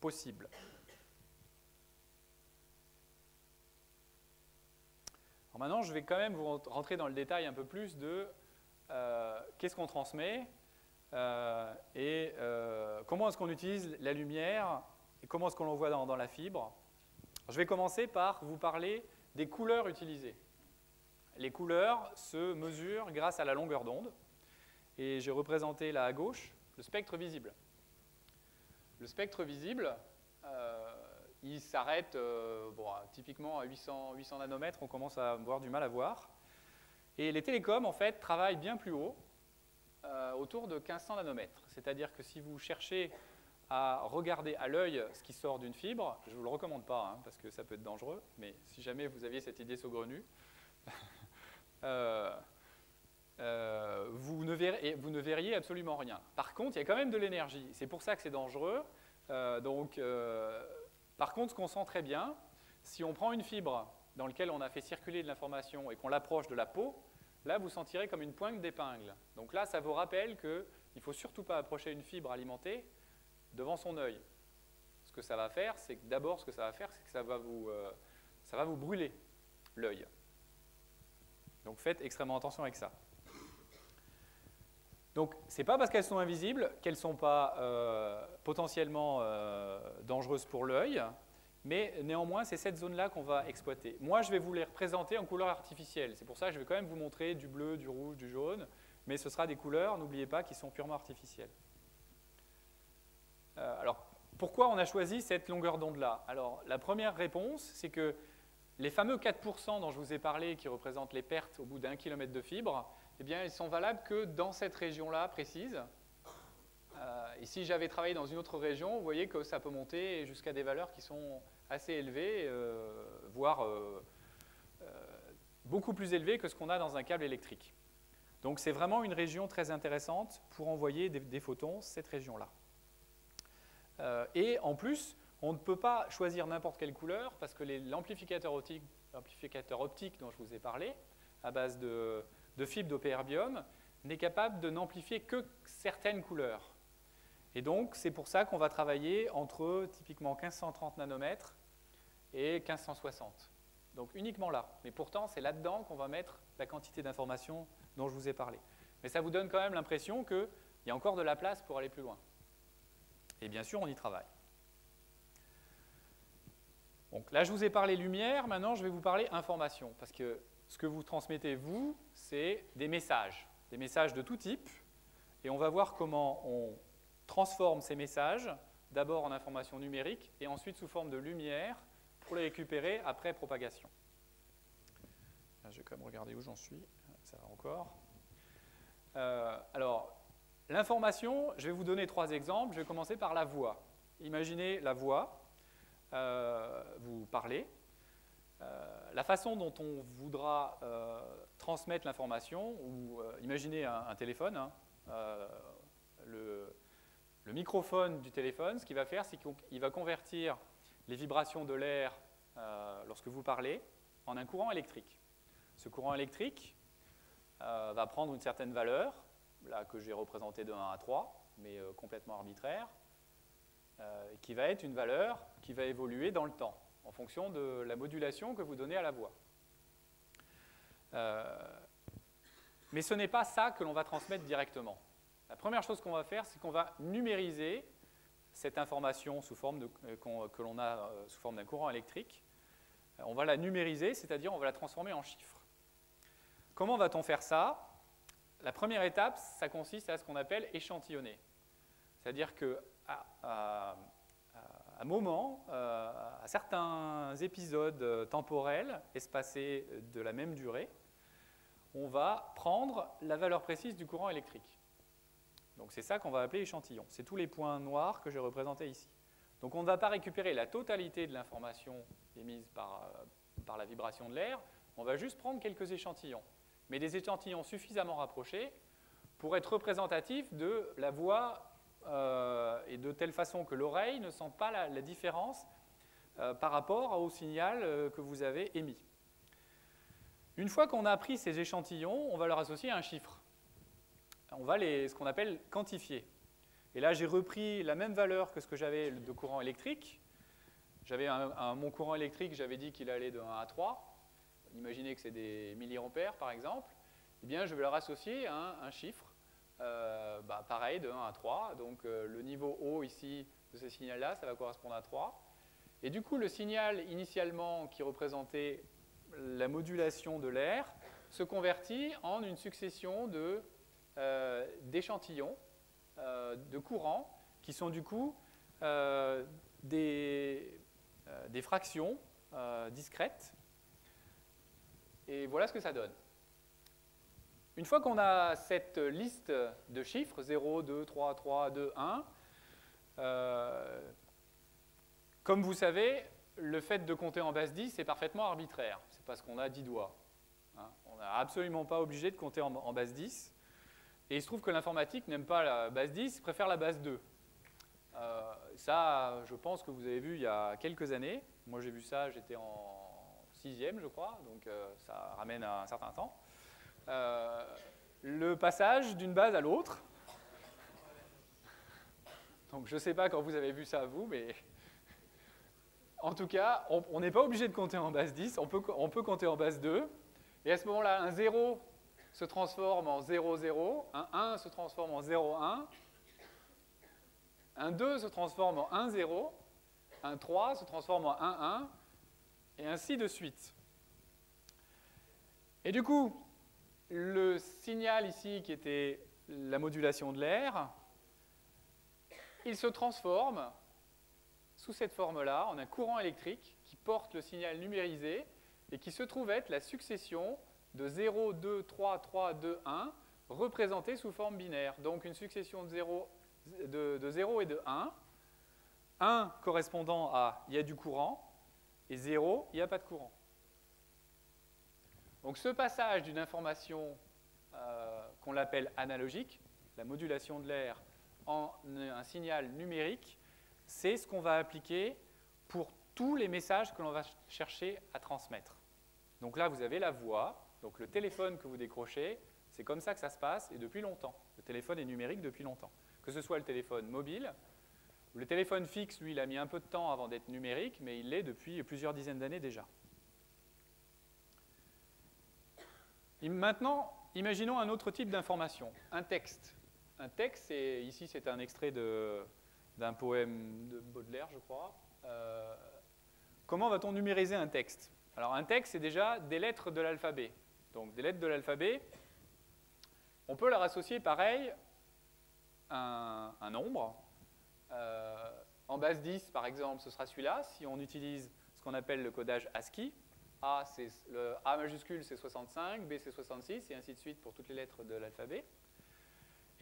possible. Alors maintenant, je vais quand même vous rentrer dans le détail un peu plus de qu'est-ce qu'on transmet et comment est-ce qu'on utilise la lumière et comment est-ce qu'on l'envoie dans la fibre. Je vais commencer par vous parler des couleurs utilisées. Les couleurs se mesurent grâce à la longueur d'onde. Et j'ai représenté là à gauche le spectre visible. Le spectre visible, il s'arrête typiquement à 800 nanomètres, on commence à avoir du mal à voir. Et les télécoms, en fait, travaillent bien plus haut, autour de 1500 nanomètres. C'est-à-dire que si vous cherchez à regarder à l'œil ce qui sort d'une fibre, je ne vous le recommande pas, hein, parce que ça peut être dangereux, mais si jamais vous aviez cette idée saugrenue, vous ne verriez absolument rien. Par contre, il y a quand même de l'énergie. C'est pour ça que c'est dangereux. Par contre, ce qu'on sent très bien, si on prend une fibre dans laquelle on a fait circuler de l'information et qu'on l'approche de la peau, là, vous sentirez comme une pointe d'épingle. Donc là, ça vous rappelle qu'il ne faut surtout pas approcher une fibre alimentée devant son œil. Ce que ça va faire, c'est que d'abord, c'est que ça va vous brûler l'œil. Donc faites extrêmement attention avec ça. Donc ce n'est pas parce qu'elles sont invisibles qu'elles ne sont pas potentiellement dangereuses pour l'œil, mais néanmoins c'est cette zone-là qu'on va exploiter. Moi je vais vous les représenter en couleurs artificielles, c'est pour ça que je vais quand même vous montrer du bleu, du rouge, du jaune, mais ce sera des couleurs, n'oubliez pas, qui sont purement artificielles. Alors pourquoi on a choisi cette longueur d'onde-là? Alors la première réponse, c'est que les fameux 4% dont je vous ai parlé, qui représentent les pertes au bout d'1 km de fibre, eh bien, ils sont valables que dans cette région-là précise. Et si j'avais travaillé dans une autre région, vous voyez que ça peut monter jusqu'à des valeurs qui sont assez élevées, voire beaucoup plus élevées que ce qu'on a dans un câble électrique. Donc c'est vraiment une région très intéressante pour envoyer des photons, cette région-là. Et en plus, on ne peut pas choisir n'importe quelle couleur parce que l'amplificateur optique dont je vous ai parlé, à base de fibres d'opérbium, n'est capable de n'amplifier que certaines couleurs. Et donc, c'est pour ça qu'on va travailler entre typiquement 1530 nanomètres et 1560. Donc uniquement là. Mais pourtant, c'est là-dedans qu'on va mettre la quantité d'informations dont je vous ai parlé. Mais ça vous donne quand même l'impression qu'il y a encore de la place pour aller plus loin. Et bien sûr, on y travaille. Donc là, je vous ai parlé lumière, maintenant je vais vous parler information, parce que ce que vous transmettez, vous, c'est des messages de tout type, et on va voir comment on transforme ces messages, d'abord en information numérique, et ensuite sous forme de lumière, pour les récupérer après propagation. Là, je vais quand même regarder où j'en suis, ça va encore. Alors, l'information, je vais vous donner 3 exemples, je vais commencer par la voix. Imaginez la voix. Vous parlez, la façon dont on voudra transmettre l'information, ou imaginez un téléphone, hein, le microphone du téléphone, ce qu'il va faire, c'est qu'il va convertir les vibrations de l'air lorsque vous parlez en un courant électrique. Ce courant électrique va prendre une certaine valeur, là que j'ai représenté de 1 à 3, mais complètement arbitraire, qui va être une valeur qui va évoluer dans le temps, en fonction de la modulation que vous donnez à la voix. Mais ce n'est pas ça que l'on va transmettre directement. La première chose qu'on va faire, c'est qu'on va numériser cette information sous forme que l'on a sous forme d'un courant électrique. On va la numériser, c'est-à-dire on va la transformer en chiffres. Comment va-t-on faire ça? La première étape, ça consiste à ce qu'on appelle échantillonner. C'est-à-dire que à un moment, à certains épisodes temporels, espacés de la même durée, on va prendre la valeur précise du courant électrique. Donc c'est ça qu'on va appeler échantillon. C'est tous les points noirs que j'ai représentés ici. Donc on ne va pas récupérer la totalité de l'information émise par la vibration de l'air, on va juste prendre quelques échantillons. Mais des échantillons suffisamment rapprochés pour être représentatifs de la voix et de telle façon que l'oreille ne sente pas la différence par rapport au signal que vous avez émis. Une fois qu'on a pris ces échantillons, on va leur associer un chiffre. On va ce qu'on appelle quantifier. Et là, j'ai repris la même valeur que ce que j'avais de courant électrique. J'avais mon courant électrique, j'avais dit qu'il allait de 1 à 3. Imaginez que c'est des milliampères, par exemple. Eh bien, je vais leur associer un chiffre, pareil, de 1 à 3. Donc, le niveau haut ici de ce signal-là, ça va correspondre à 3. Et du coup, le signal initialement qui représentait la modulation de l'air se convertit en une succession d'échantillons, de courants, qui sont du coup des fractions discrètes. Et voilà ce que ça donne. Une fois qu'on a cette liste de chiffres, 0, 2, 3, 3, 2, 1, comme vous savez, le fait de compter en base 10 est parfaitement arbitraire. C'est parce qu'on a 10 doigts. Hein. On n'est absolument pas obligé de compter en base 10. Et il se trouve que l'informatique n'aime pas la base 10, préfère la base 2. Ça, je pense que vous avez vu il y a quelques années. Moi, j'ai vu ça, j'étais en 6e, je crois, donc ça ramène à un certain temps. Le passage d'une base à l'autre. Donc, je ne sais pas quand vous avez vu ça, vous, mais en tout cas, on n'est pas obligé de compter en base 10, on peut compter en base 2. Et à ce moment-là, un 0 se transforme en 0, 0, un 1 se transforme en 0, 1, un 2 se transforme en 1, 0, un 3 se transforme en 1, 1, et ainsi de suite. Et du coup, le signal ici, qui était la modulation de l'air, il se transforme sous cette forme-là en un courant électrique qui porte le signal numérisé et qui se trouve être la succession de 0, 2, 3, 3, 2, 1, représentée sous forme binaire. Donc une succession de 0 et de 1. 1 correspondant à il y a du courant, et 0, il n'y a pas de courant. Donc ce passage d'une information qu'on l'appelle analogique, la modulation de l'air, en un signal numérique, c'est ce qu'on va appliquer pour tous les messages que l'on va chercher à transmettre. Donc là, vous avez la voix, donc le téléphone que vous décrochez, c'est comme ça que ça se passe, et depuis longtemps. Le téléphone est numérique depuis longtemps. Que ce soit le téléphone mobile, le téléphone fixe, lui, il a mis un peu de temps avant d'être numérique, mais il l'est depuis plusieurs dizaines d'années déjà. Maintenant, imaginons un autre type d'information, un texte. Un texte, ici c'est un extrait d'un poème de Baudelaire, je crois. Comment va-t-on numériser un texte? Alors un texte, c'est déjà des lettres de l'alphabet. Donc des lettres de l'alphabet, on peut leur associer pareil un nombre. En base 10, par exemple, ce sera celui-là, si on utilise ce qu'on appelle le codage ASCII. Le A majuscule, c'est 65, B, c'est 66, et ainsi de suite pour toutes les lettres de l'alphabet.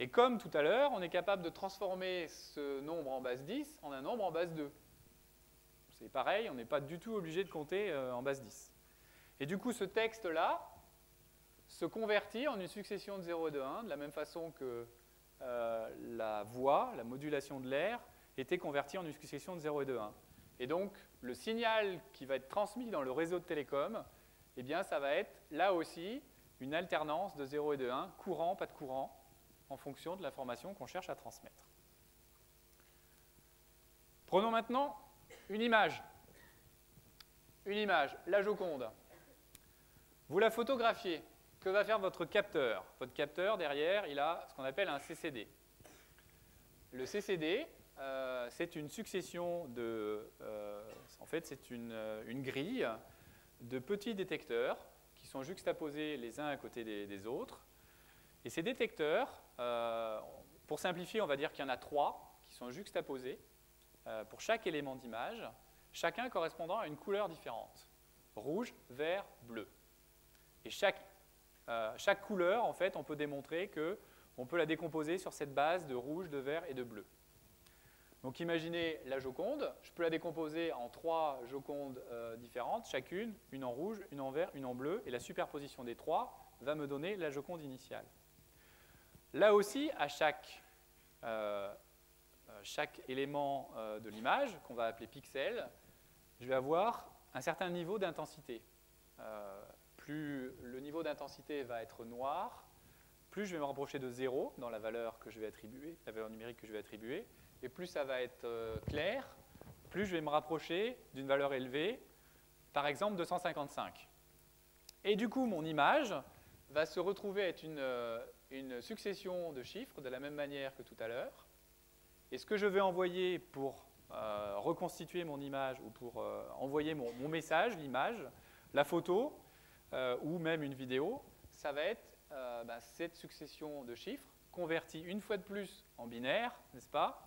Et comme tout à l'heure, on est capable de transformer ce nombre en base 10 en un nombre en base 2. C'est pareil, on n'est pas du tout obligé de compter en base 10. Et du coup, ce texte-là se convertit en une succession de 0 et de 1, de la même façon que la voix, la modulation de l'air, était convertie en une succession de 0 et de 1. Et donc, le signal qui va être transmis dans le réseau de télécom, eh bien, ça va être, là aussi, une alternance de 0 et de 1, courant, pas de courant, en fonction de l'information qu'on cherche à transmettre. Prenons maintenant une image. Une image, la Joconde. Vous la photographiez. Que va faire votre capteur? Votre capteur, derrière, il a ce qu'on appelle un CCD. Le CCD, c'est une succession en fait, c'est une grille de petits détecteurs qui sont juxtaposés les uns à côté des autres. Et ces détecteurs, pour simplifier, on va dire qu'il y en a 3 qui sont juxtaposés pour chaque élément d'image, chacun correspondant à une couleur différente. Rouge, vert, bleu. Et chaque couleur, en fait, on peut démontrer qu'on peut la décomposer sur cette base de rouge, de vert et de bleu. Donc imaginez la Joconde, je peux la décomposer en 3 Jocondes différentes, chacune, une en rouge, une en vert, une en bleu, et la superposition des 3 va me donner la Joconde initiale. Là aussi, à chaque élément de l'image, qu'on va appeler pixel, je vais avoir un certain niveau d'intensité. Plus le niveau d'intensité va être noir, plus je vais me rapprocher de 0 dans la valeur que je vais attribuer, la valeur numérique que je vais attribuer, et plus ça va être clair, plus je vais me rapprocher d'une valeur élevée, par exemple 255. Et du coup, mon image va se retrouver être une succession de chiffres de la même manière que tout à l'heure. Et ce que je vais envoyer pour reconstituer mon image ou pour envoyer mon message, l'image, la photo ou même une vidéo, ça va être cette succession de chiffres convertie une fois de plus en binaire, n'est-ce pas?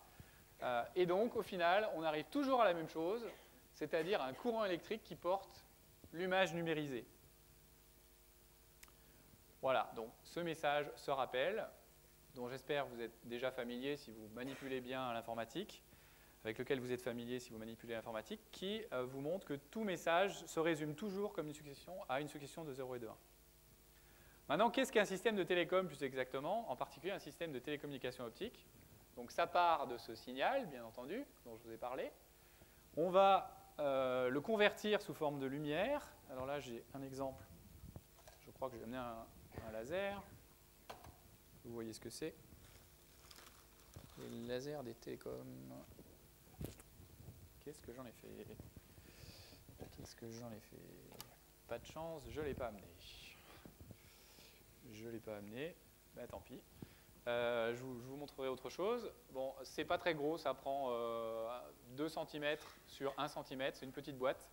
Et donc, au final, on arrive toujours à la même chose, c'est-à-dire un courant électrique qui porte l'image numérisée. Voilà, donc ce message, ce rappel, dont j'espère vous êtes déjà familier si vous manipulez bien l'informatique, avec lequel vous êtes familier si vous manipulez l'informatique, qui vous montre que tout message se résume toujours comme une succession de 0 et de 1. Maintenant, qu'est-ce qu'un système de télécom plus exactement, en particulier un système de télécommunication optique? Donc ça part de ce signal, bien entendu, dont je vous ai parlé. On va le convertir sous forme de lumière. Alors là, j'ai un exemple. Je crois que j'ai amené un laser. Vous voyez ce que c'est. Les lasers des télécoms. Qu'est-ce que j'en ai fait? Pas de chance, je ne l'ai pas amené. Ben, tant pis. Je vous montrerai autre chose. Bon, c'est pas très gros, ça prend 2 cm sur 1 cm, c'est une petite boîte.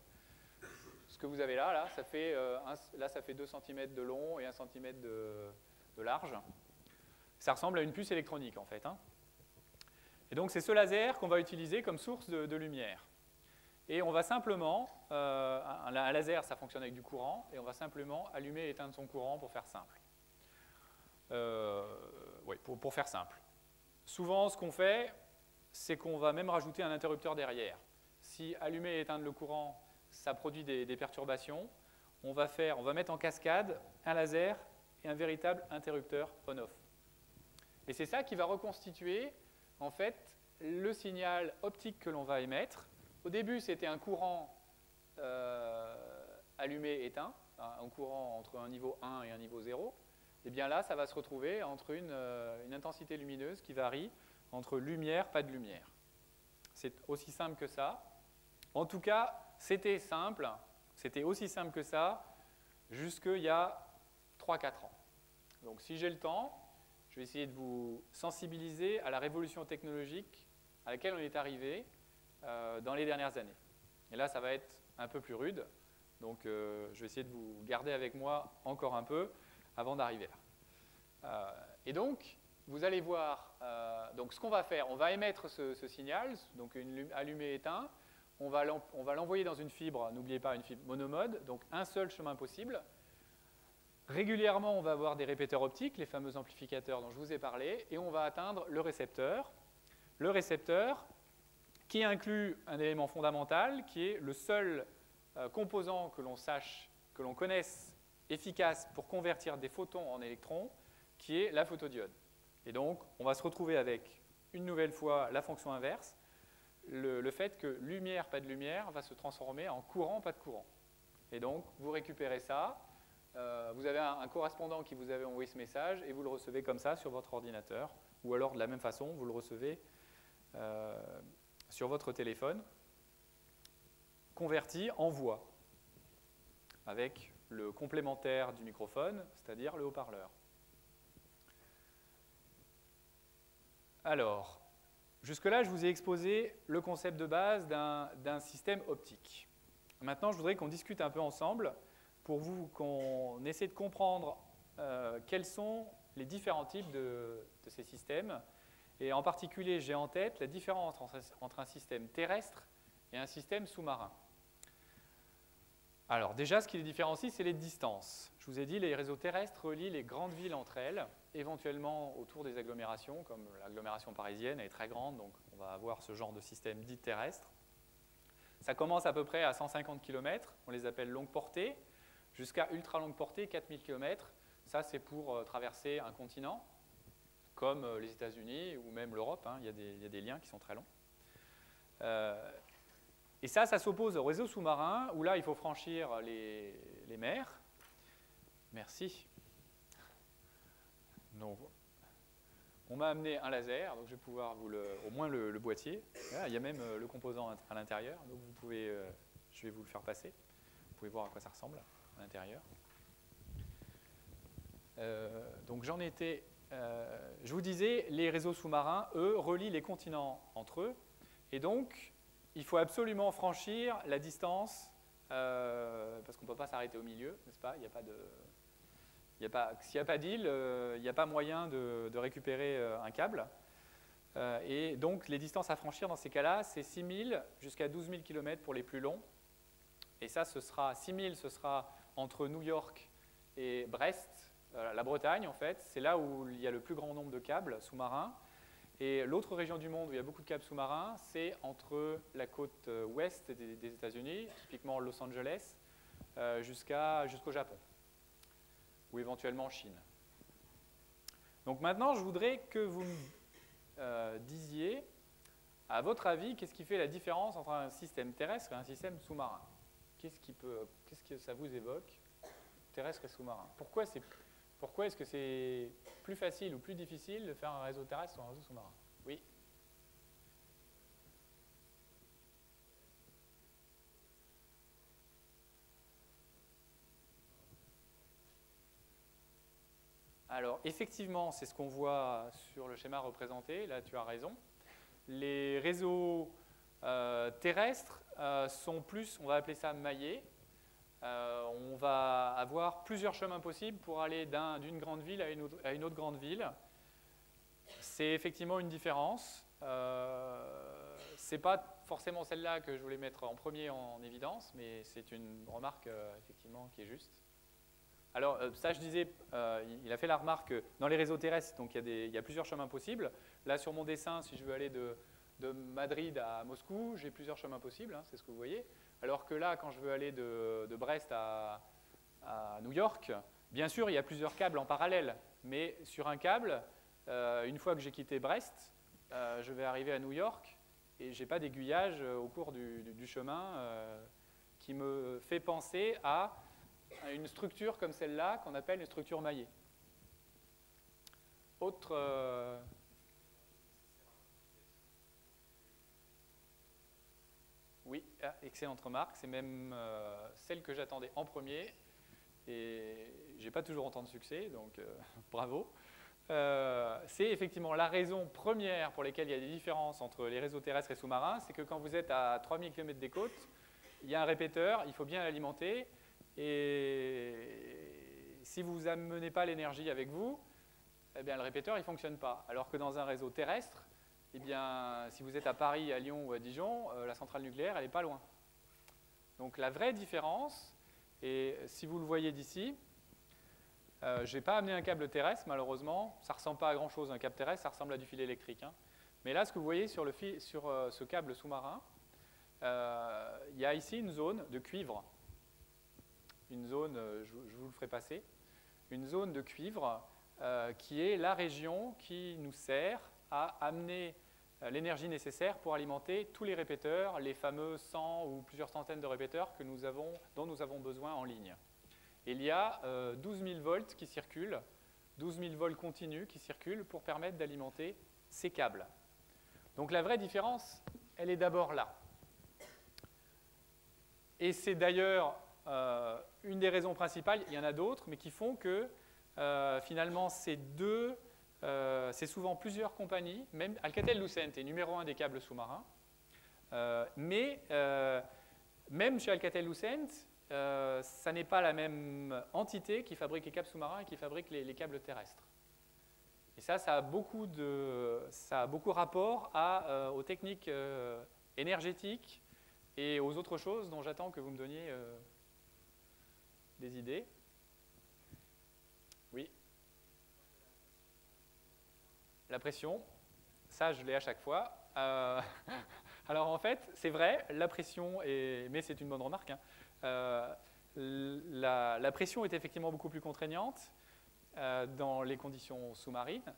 Ce que vous avez là ça fait 2 cm de long et 1 cm de large. Ça ressemble à une puce électronique en fait. Hein. Et donc c'est ce laser qu'on va utiliser comme source de lumière. Et on va simplement, un laser ça fonctionne avec du courant, et on va simplement allumer et éteindre son courant pour faire simple. Pour faire simple. Souvent, ce qu'on fait, c'est qu'on va même rajouter un interrupteur derrière. Si allumer et éteindre le courant, ça produit des perturbations, on va mettre en cascade un laser et un véritable interrupteur on-off. Et c'est ça qui va reconstituer, en fait, le signal optique que l'on va émettre. Au début, c'était un courant allumé-éteint, un courant entre un niveau 1 et un niveau 0. Et bien là, ça va se retrouver entre une intensité lumineuse qui varie entre lumière, pas de lumière. C'est aussi simple que ça. En tout cas, c'était simple. C'était aussi simple que ça jusqu'il y a 3-4 ans. Donc si j'ai le temps, je vais essayer de vous sensibiliser à la révolution technologique à laquelle on est arrivé dans les dernières années. Et là, ça va être un peu plus rude. Donc je vais essayer de vous garder avec moi encore un peu avant d'arriver là. Et donc, vous allez voir, donc ce qu'on va faire, on va émettre ce signal, donc allumé-éteint, on va l'envoyer dans une fibre, n'oubliez pas une fibre monomode, donc un seul chemin possible. Régulièrement, on va avoir des répéteurs optiques, les fameux amplificateurs dont je vous ai parlé, et on va atteindre le récepteur. Le récepteur qui inclut un élément fondamental, qui est le seul composant que l'on connaisse efficace pour convertir des photons en électrons, qui est la photodiode. Et donc, on va se retrouver avec, une nouvelle fois, la fonction inverse, le fait que lumière, pas de lumière, va se transformer en courant, pas de courant. Et donc, vous récupérez ça, vous avez un correspondant qui vous avait envoyé ce message, et vous le recevez comme ça sur votre ordinateur, ou alors de la même façon, vous le recevez sur votre téléphone, converti en voix, avec le complémentaire du microphone, c'est-à-dire le haut-parleur. Alors, jusque-là, je vous ai exposé le concept de base d'un système optique. Maintenant, je voudrais qu'on discute un peu ensemble pour qu'on essaie de comprendre quels sont les différents types de ces systèmes Et en particulier, j'ai en tête la différence entre un système terrestre et un système sous-marin. Alors déjà, ce qui les différencie, c'est les distances. Je vous ai dit, les réseaux terrestres relient les grandes villes entre elles, éventuellement autour des agglomérations, comme l'agglomération parisienne, elle est très grande, donc on va avoir ce genre de système dit terrestre. Ça commence à peu près à 150 km, on les appelle longue portée, jusqu'à ultra longue portée, 4000 km. Ça, c'est pour traverser un continent, comme les États-Unis ou même l'Europe, hein. Il y a des liens qui sont très longs. Et ça s'oppose au réseau sous-marin, où là, il faut franchir les mers. Merci. Donc, on m'a amené un laser, donc je vais pouvoir au moins le boîtier. Là, il y a même le composant à l'intérieur, donc vous pouvez, je vais vous le faire passer. Vous pouvez voir à quoi ça ressemble à l'intérieur. Donc j'en étais, je vous disais, les réseaux sous-marins, eux, relient les continents entre eux, et donc il faut absolument franchir la distance, parce qu'on ne peut pas s'arrêter au milieu, n'est-ce pas? S'il n'y a pas d'île, il n'y a pas moyen de récupérer un câble. Et donc, les distances à franchir dans ces cas-là, c'est 6 000 jusqu'à 12 000 km pour les plus longs. Et ça, 6 000, ce sera entre New York et Brest, la Bretagne en fait. C'est là où il y a le plus grand nombre de câbles sous-marins. Et l'autre région du monde où il y a beaucoup de câbles sous-marins, c'est entre la côte ouest des États-Unis, typiquement Los Angeles, jusqu'au Japon, ou éventuellement Chine. Donc maintenant, je voudrais que vous me disiez, à votre avis, qu'est-ce qui fait la différence entre un système terrestre et un système sous-marin? Qu'est-ce que ça vous évoque, terrestre et sous-marin? Pourquoi est-ce que c'est plus facile ou plus difficile de faire un réseau terrestre ou un réseau sous-marin? Oui. Alors, effectivement, c'est ce qu'on voit sur le schéma représenté. Là, tu as raison. Les réseaux terrestres sont plus, on va appeler ça maillés. On va avoir plusieurs chemins possibles pour aller d'une grande ville à une autre grande ville. C'est effectivement une différence. Ce n'est pas forcément celle-là que je voulais mettre en premier en évidence, mais c'est une remarque effectivement qui est juste. Alors ça, je disais, il a fait la remarque que dans les réseaux terrestres, donc il y a plusieurs chemins possibles. Là, sur mon dessin, si je veux aller de Madrid à Moscou, j'ai plusieurs chemins possibles, hein, c'est ce que vous voyez. Alors que là, quand je veux aller de Brest à New York, bien sûr, il y a plusieurs câbles en parallèle. Mais sur un câble, une fois que j'ai quitté Brest, je vais arriver à New York et je n'ai pas d'aiguillage au cours du chemin qui me fait penser à une structure comme celle-là qu'on appelle une structure maillée. Autre... Oui, excellente remarque. C'est même celle que j'attendais en premier. Et je n'ai pas toujours autant de succès, donc bravo. C'est effectivement la raison première pour laquelle il y a des différences entre les réseaux terrestres et sous-marins, c'est que quand vous êtes à 3000 km des côtes, il y a un répéteur, il faut bien l'alimenter, et si vous n'amenez pas l'énergie avec vous, eh bien, le répéteur ne fonctionne pas. Alors que dans un réseau terrestre, eh bien, si vous êtes à Paris, à Lyon ou à Dijon, la centrale nucléaire, elle n'est pas loin. Donc la vraie différence, et si vous le voyez d'ici, je n'ai pas amené un câble terrestre, malheureusement. Ça ne ressemble pas à grand-chose, un câble terrestre, ça ressemble à du fil électrique. Hein. Mais là, ce que vous voyez sur ce câble sous-marin, il y a ici une zone de cuivre. Une zone, je vous le ferai passer, une zone de cuivre qui est la région qui nous sert à amener l'énergie nécessaire pour alimenter tous les répéteurs, les fameux 100 ou plusieurs centaines de répéteurs dont nous avons besoin en ligne. Et il y a 12 000 volts qui circulent, 12 000 volts continus qui circulent pour permettre d'alimenter ces câbles. Donc la vraie différence, elle est d'abord là. Et c'est d'ailleurs une des raisons principales, il y en a d'autres, mais qui font que finalement c'est souvent plusieurs compagnies, même Alcatel-Lucent est numéro 1 des câbles sous-marins, mais même chez Alcatel-Lucent, ça n'est pas la même entité qui fabrique les câbles sous-marins et qui fabrique les câbles terrestres. Et ça a beaucoup rapport aux techniques énergétiques et aux autres choses dont j'attends que vous me donniez des idées. Oui. La pression, ça je l'ai à chaque fois. Alors en fait, c'est vrai, la pression, mais c'est une bonne remarque, hein. La pression est effectivement beaucoup plus contraignante dans les conditions sous-marines,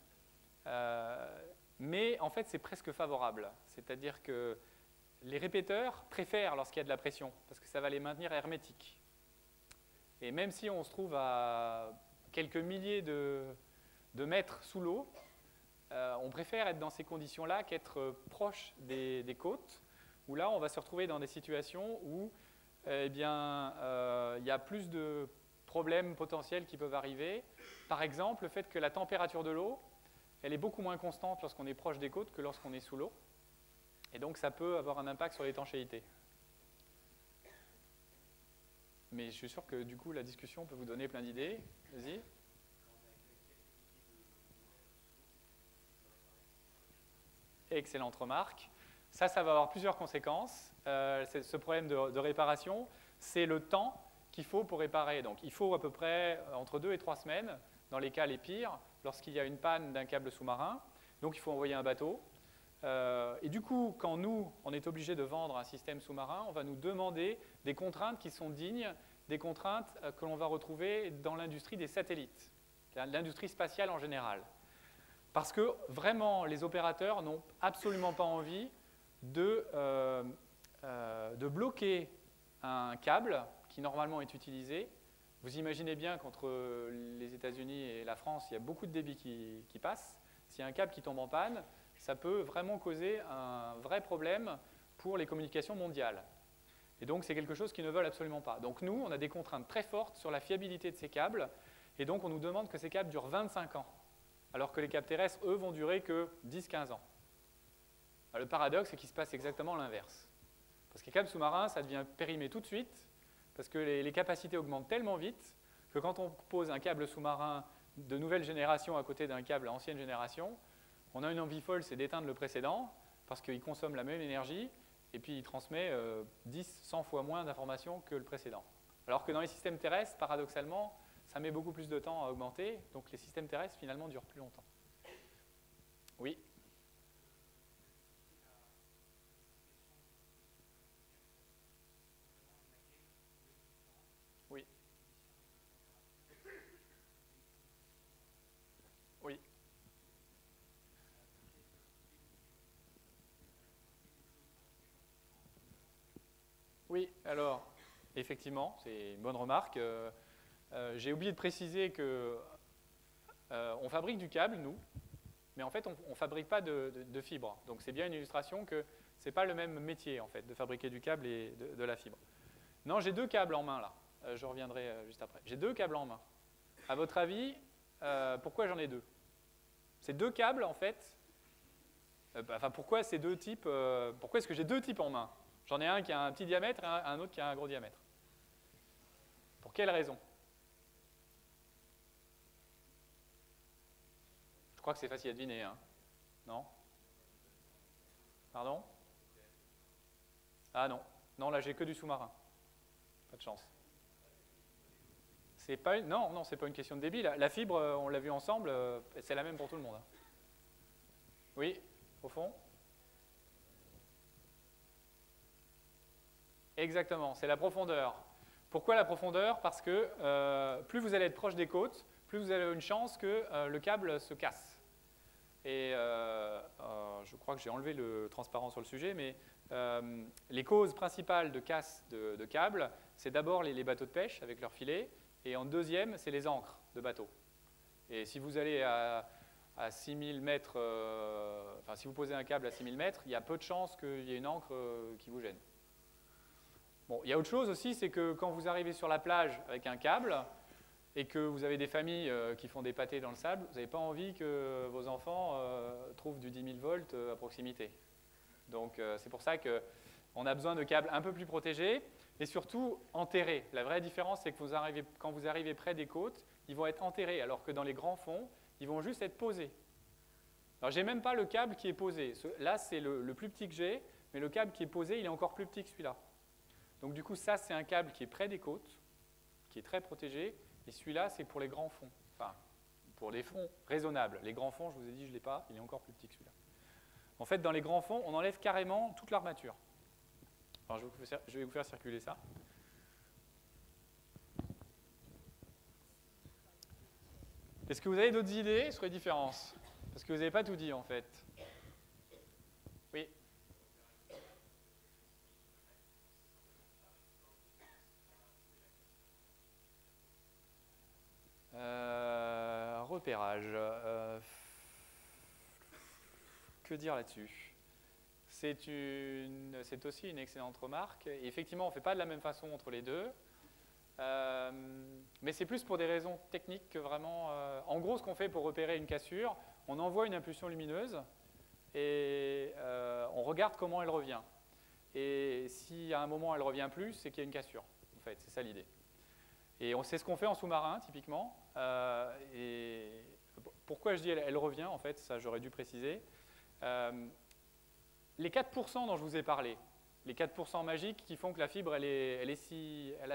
mais en fait c'est presque favorable. C'est-à-dire que les répéteurs préfèrent lorsqu'il y a de la pression, parce que ça va les maintenir hermétiques. Et même si on se trouve à quelques milliers de mètres sous l'eau, on préfère être dans ces conditions-là qu'être proche des côtes, où là on va se retrouver dans des situations où il y a plus de problèmes potentiels qui peuvent arriver. Par exemple, le fait que la température de l'eau, elle est beaucoup moins constante lorsqu'on est proche des côtes que lorsqu'on est sous l'eau. Et donc ça peut avoir un impact sur l'étanchéité. Mais je suis sûr que du coup la discussion peut vous donner plein d'idées. Vas-y. Excellente remarque. Ça va avoir plusieurs conséquences. Ce problème de réparation, c'est le temps qu'il faut pour réparer. Donc il faut à peu près entre 2 et 3 semaines, dans les cas les pires, lorsqu'il y a une panne d'un câble sous-marin. Donc il faut envoyer un bateau. Et du coup, quand nous, on est obligé de vendre un système sous-marin, on va nous demander des contraintes qui sont dignes des contraintes que l'on va retrouver dans l'industrie des satellites, l'industrie spatiale en général. Parce que vraiment, les opérateurs n'ont absolument pas envie de bloquer un câble qui normalement est utilisé. Vous imaginez bien qu'entre les États-Unis et la France, il y a beaucoup de débit qui passe. S'il y a un câble qui tombe en panne, ça peut vraiment causer un vrai problème pour les communications mondiales. Et donc, c'est quelque chose qu'ils ne veulent absolument pas. Donc, nous, on a des contraintes très fortes sur la fiabilité de ces câbles. Et donc, on nous demande que ces câbles durent 25 ans. Alors que les câbles terrestres, eux, vont durer que 10-15 ans. Alors, le paradoxe, c'est qu'il se passe exactement l'inverse. Parce que les câbles sous-marins, ça devient périmé tout de suite, parce que les capacités augmentent tellement vite que quand on pose un câble sous-marin de nouvelle génération à côté d'un câble ancienne génération, on a une envie folle, c'est d'éteindre le précédent, parce qu'il consomme la même énergie, et puis il transmet 10-100 fois moins d'informations que le précédent. Alors que dans les systèmes terrestres, paradoxalement, ça met beaucoup plus de temps à augmenter, donc les systèmes terrestres, finalement, durent plus longtemps. Oui. Oui. Oui. Oui, alors, effectivement, c'est une bonne remarque. J'ai oublié de préciser que on fabrique du câble, nous, mais en fait, on ne fabrique pas de fibre. Donc, c'est bien une illustration que ce n'est pas le même métier, en fait, de fabriquer du câble et de la fibre. Non, j'ai 2 câbles en main, là. Je reviendrai juste après. J'ai 2 câbles en main. À votre avis, pourquoi j'en ai 2? Ces 2 câbles, en fait, pourquoi ces 2 types pourquoi est-ce que j'ai 2 types en main? J'en ai un qui a un petit diamètre et un autre qui a un gros diamètre. Pour quelle raison? Je crois que c'est facile à deviner, hein? Non? Pardon? Ah non. Non, là, j'ai que du sous-marin. Pas de chance. C'est pas une... Non, c'est pas une question de débit. La fibre, on l'a vu ensemble, c'est la même pour tout le monde. Hein. Oui, au fond? Exactement, c'est la profondeur. Pourquoi la profondeur? Parce que plus vous allez être proche des côtes, plus vous avez une chance que le câble se casse. Et je crois que j'ai enlevé le transparent sur le sujet, mais les causes principales de casse de câbles, c'est d'abord les bateaux de pêche avec leurs filets, et en deuxième, c'est les ancres de bateaux. Et si vous allez à 6000 mètres, si vous posez un câble à 6000 mètres, il y a peu de chances qu'il y ait une ancre qui vous gêne. Bon, il y a autre chose aussi, c'est que quand vous arrivez sur la plage avec un câble et que vous avez des familles qui font des pâtés dans le sable, vous n'avez pas envie que vos enfants trouvent du 10 000 volts à proximité. Donc c'est pour ça qu'on a besoin de câbles un peu plus protégés et surtout enterrés. La vraie différence, c'est que quand vous arrivez près des côtes, ils vont être enterrés, alors que dans les grands fonds, ils vont juste être posés. Alors, j'ai même pas le câble qui est posé. Là, c'est le plus petit que j'ai, mais le câble qui est posé, il est encore plus petit que celui-là. Donc, du coup, ça, c'est un câble qui est près des côtes, qui est très protégé, et celui-là, c'est pour les grands fonds. Enfin, pour les fonds raisonnables. Les grands fonds, je vous ai dit, je ne l'ai pas, il est encore plus petit que celui-là. En fait, dans les grands fonds, on enlève carrément toute l'armature. Alors, je vais vous faire circuler ça. Est-ce que vous avez d'autres idées sur les différences? Parce que vous n'avez pas tout dit, en fait. Oui. Repérage. Que dire là-dessus? C'est aussi une excellente remarque. Et effectivement, on ne fait pas de la même façon entre les deux. Mais c'est plus pour des raisons techniques que vraiment... en gros, ce qu'on fait pour repérer une cassure, on envoie une impulsion lumineuse et on regarde comment elle revient. Et si à un moment elle ne revient plus, c'est qu'il y a une cassure. En fait, c'est ça l'idée. Et c'est ce qu'on fait en sous-marin, typiquement. Et pourquoi je dis elle revient, en fait, ça j'aurais dû préciser. Les 4% dont je vous ai parlé, les 4% magiques qui font que la fibre elle a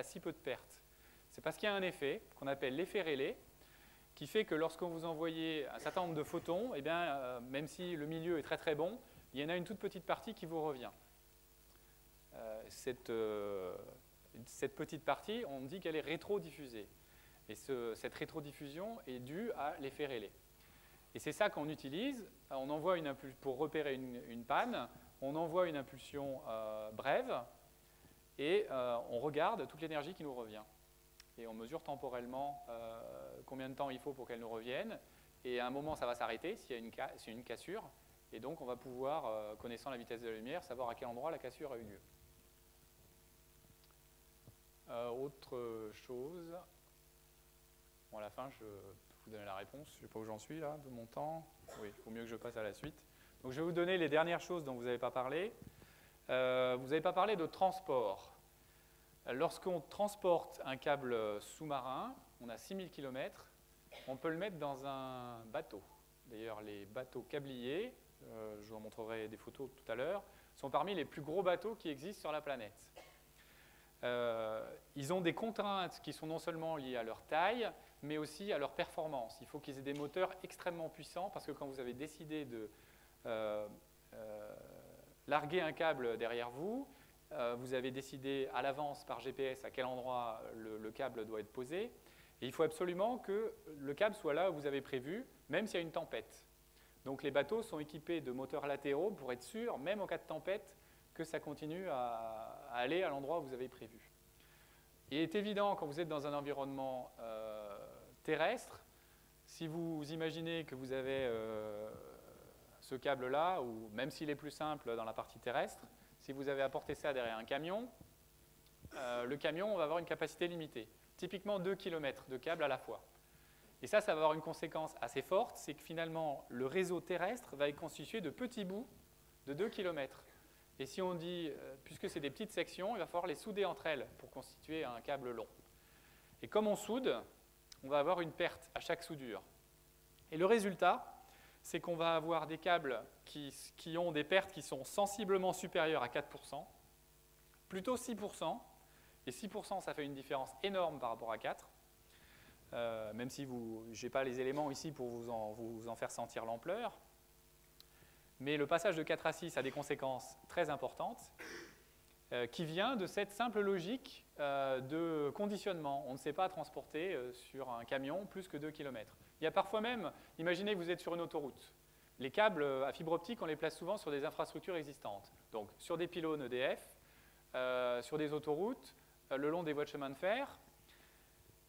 si peu de pertes, c'est parce qu'il y a un effet qu'on appelle l'effet Rayleigh, qui fait que lorsqu'on vous envoyez un certain nombre de photons, eh bien, même si le milieu est très très bon, il y en a une toute petite partie qui vous revient. Cette petite partie, on dit qu'elle est rétrodiffusée. Et cette rétrodiffusion est due à l'effet Rayleigh. Et c'est ça qu'on utilise. On envoie pour repérer une panne, on envoie une impulsion brève et on regarde toute l'énergie qui nous revient. Et on mesure temporellement combien de temps il faut pour qu'elle nous revienne. Et à un moment, ça va s'arrêter s'il y a une cassure. Et donc, on va pouvoir, connaissant la vitesse de la lumière, savoir à quel endroit la cassure a eu lieu. Autre chose. Bon, à la fin, je peux vous donner la réponse. Je ne sais pas où j'en suis, là, de mon temps. Oui, il vaut mieux que je passe à la suite. Donc, je vais vous donner les dernières choses dont vous n'avez pas parlé. Vous n'avez pas parlé de transport. Lorsqu'on transporte un câble sous-marin, on a 6000 km, on peut le mettre dans un bateau. D'ailleurs, les bateaux câbliers, je vous en montrerai des photos tout à l'heure, sont parmi les plus gros bateaux qui existent sur la planète. Ils ont des contraintes qui sont non seulement liées à leur taille, mais aussi à leur performance. Il faut qu'ils aient des moteurs extrêmement puissants, parce que quand vous avez décidé de larguer un câble derrière vous, vous avez décidé à l'avance par GPS à quel endroit le câble doit être posé. Et il faut absolument que le câble soit là où vous avez prévu, même s'il y a une tempête. Donc les bateaux sont équipés de moteurs latéraux pour être sûr, même en cas de tempête, que ça continue à aller à l'endroit où vous avez prévu. Il est évident, quand vous êtes dans un environnement terrestre, si vous imaginez que vous avez ce câble-là, ou même s'il est plus simple dans la partie terrestre, si vous avez apporté ça derrière un camion, le camion va avoir une capacité limitée. Typiquement 2 km de câble à la fois. Et ça va avoir une conséquence assez forte, c'est que finalement, le réseau terrestre va être constitué de petits bouts de 2 km. Et si on dit, puisque c'est des petites sections, il va falloir les souder entre elles pour constituer un câble long. Et comme on soude, on va avoir une perte à chaque soudure. Et le résultat, c'est qu'on va avoir des câbles qui ont des pertes qui sont sensiblement supérieures à 4%, plutôt 6%, et 6%, ça fait une différence énorme par rapport à 4, même si je n'ai pas les éléments ici pour vous en faire sentir l'ampleur. Mais le passage de 4 à 6 a des conséquences très importantes, qui vient de cette simple logique de conditionnement. On ne sait pas transporter sur un camion plus que 2 km. Il y a parfois même, imaginez que vous êtes sur une autoroute. Les câbles à fibre optique, on les place souvent sur des infrastructures existantes. Donc sur des pylônes EDF, sur des autoroutes, le long des voies de chemin de fer.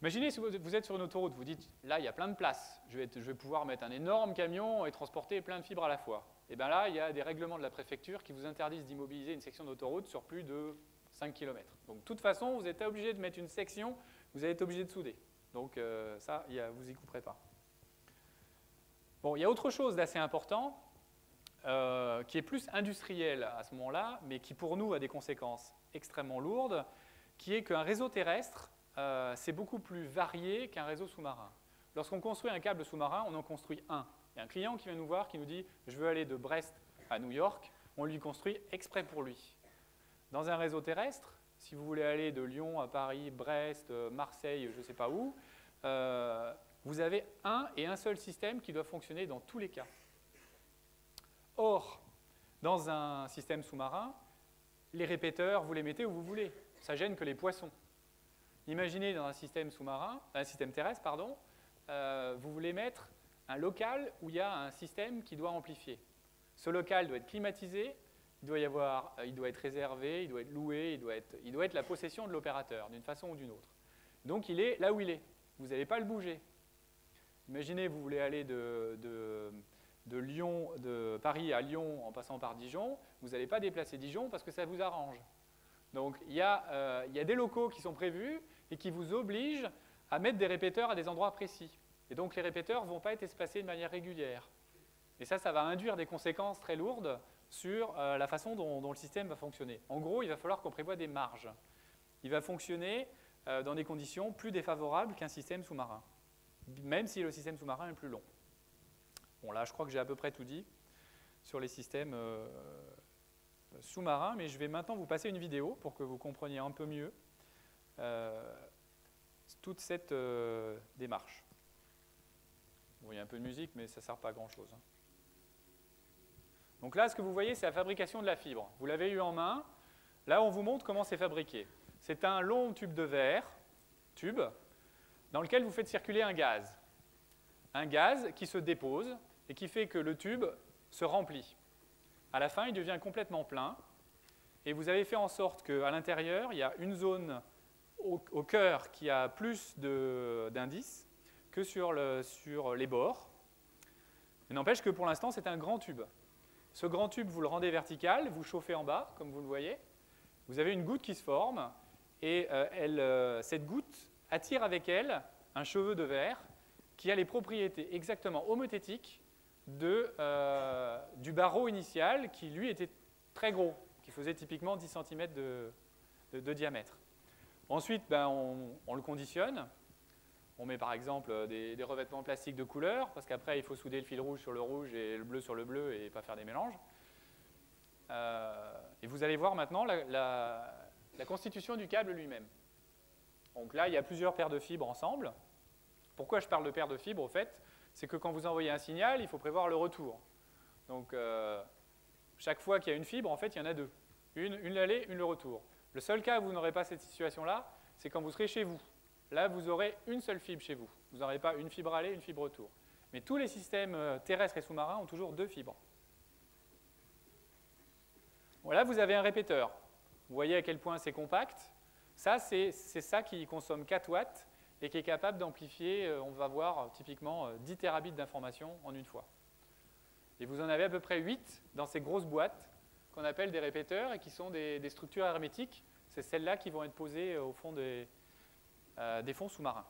Imaginez si vous êtes sur une autoroute, vous dites, là il y a plein de place, je vais pouvoir mettre un énorme camion et transporter plein de fibres à la fois. Et bien là, il y a des règlements de la préfecture qui vous interdisent d'immobiliser une section d'autoroute sur plus de 5 km. Donc de toute façon, vous êtes obligé de mettre une section, vous allez être obligé de souder. Donc ça, vous n'y couperez pas. Bon, il y a autre chose d'assez important, qui est plus industriel à ce moment-là, mais qui pour nous a des conséquences extrêmement lourdes, qui est qu'un réseau terrestre, c'est beaucoup plus varié qu'un réseau sous-marin. Lorsqu'on construit un câble sous-marin, on en construit un. Il y a un client qui vient nous voir, qui nous dit « je veux aller de Brest à New York », on lui construit exprès pour lui. Dans un réseau terrestre, si vous voulez aller de Lyon à Paris, Brest, Marseille, je ne sais pas où, vous avez un et un seul système qui doit fonctionner dans tous les cas. Or, dans un système sous-marin, les répéteurs, vous les mettez où vous voulez. Ça gêne que les poissons. Imaginez dans un système sous-marin, un système terrestre, pardon, vous voulez mettre un local où il y a un système qui doit amplifier. Ce local doit être climatisé, il doit être réservé, il doit être loué, il doit être la possession de l'opérateur, d'une façon ou d'une autre. Donc il est là où il est. Vous n'allez pas le bouger. Imaginez, vous voulez aller de Paris à Lyon en passant par Dijon, vous n'allez pas déplacer Dijon parce que ça vous arrange. Donc il y a des locaux qui sont prévus et qui vous obligent à mettre des répéteurs à des endroits précis. Et donc les répéteurs ne vont pas être espacés de manière régulière. Et ça va induire des conséquences très lourdes sur la façon dont le système va fonctionner. En gros, il va falloir qu'on prévoie des marges. Il va fonctionner dans des conditions plus défavorables qu'un système sous-marin, même si le système sous-marin est plus long. Bon, là, je crois que j'ai à peu près tout dit sur les systèmes sous-marins, mais je vais maintenant vous passer une vidéo pour que vous compreniez un peu mieux toute cette démarche. Bon, il y a un peu de musique, mais ça ne sert pas à grand-chose. Donc là, ce que vous voyez, c'est la fabrication de la fibre. Vous l'avez eu en main. Là, on vous montre comment c'est fabriqué. C'est un long tube de verre, dans lequel vous faites circuler un gaz. Un gaz qui se dépose et qui fait que le tube se remplit. À la fin, il devient complètement plein. Et vous avez fait en sorte qu'à l'intérieur, il y a une zone au cœur qui a plus d'indices que sur les bords. Il n'empêche que pour l'instant, c'est un grand tube. Ce grand tube, vous le rendez vertical, vous chauffez en bas, comme vous le voyez. Vous avez une goutte qui se forme, et cette goutte attire avec elle un cheveu de verre qui a les propriétés exactement homothétiques du barreau initial, qui lui était très gros, qui faisait typiquement 10 cm de diamètre. Ensuite, on le conditionne. On met par exemple des revêtements plastiques de couleur, parce qu'après il faut souder le fil rouge sur le rouge et le bleu sur le bleu et pas faire des mélanges. Et vous allez voir maintenant la constitution du câble lui-même. Donc là, il y a plusieurs paires de fibres ensemble. Pourquoi je parle de paires de fibres, au fait? C'est que quand vous envoyez un signal, il faut prévoir le retour. Donc chaque fois qu'il y a une fibre, en fait, il y en a deux. Une l'aller, une le retour. Le seul cas où vous n'aurez pas cette situation-là, c'est quand vous serez chez vous. Là, vous aurez une seule fibre chez vous. Vous n'aurez pas une fibre aller, une fibre retour. Mais tous les systèmes terrestres et sous-marins ont toujours deux fibres. Voilà, vous avez un répéteur. Vous voyez à quel point c'est compact. Ça, c'est ça qui consomme 4 watts et qui est capable d'amplifier, on va voir typiquement 10 terabits d'informations en une fois. Et vous en avez à peu près 8 dans ces grosses boîtes qu'on appelle des répéteurs et qui sont des structures hermétiques. C'est celles-là qui vont être posées au fond des fonds sous-marins.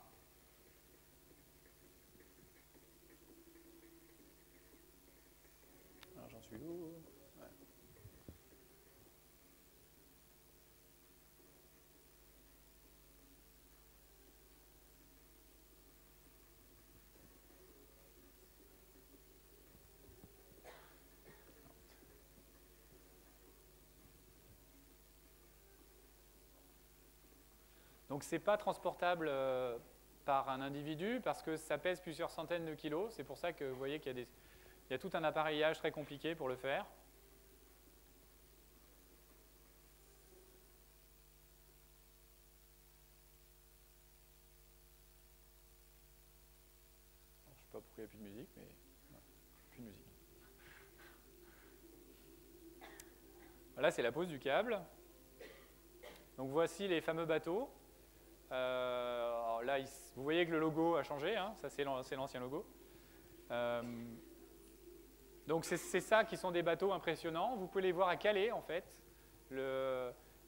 Alors j'en suis où? Ouais. Donc ce n'est pas transportable par un individu parce que ça pèse plusieurs centaines de kilos. C'est pour ça que vous voyez qu'il y a tout un appareillage très compliqué pour le faire. Alors, je ne sais pas pourquoi il n'y a plus de musique, mais non, plus de musique. Là, c'est la pose du câble. Donc voici les fameux bateaux. Alors là, vous voyez que le logo a changé, hein, ça c'est l'ancien logo. Donc c'est ça qui sont des bateaux impressionnants. Vous pouvez les voir à Calais en fait.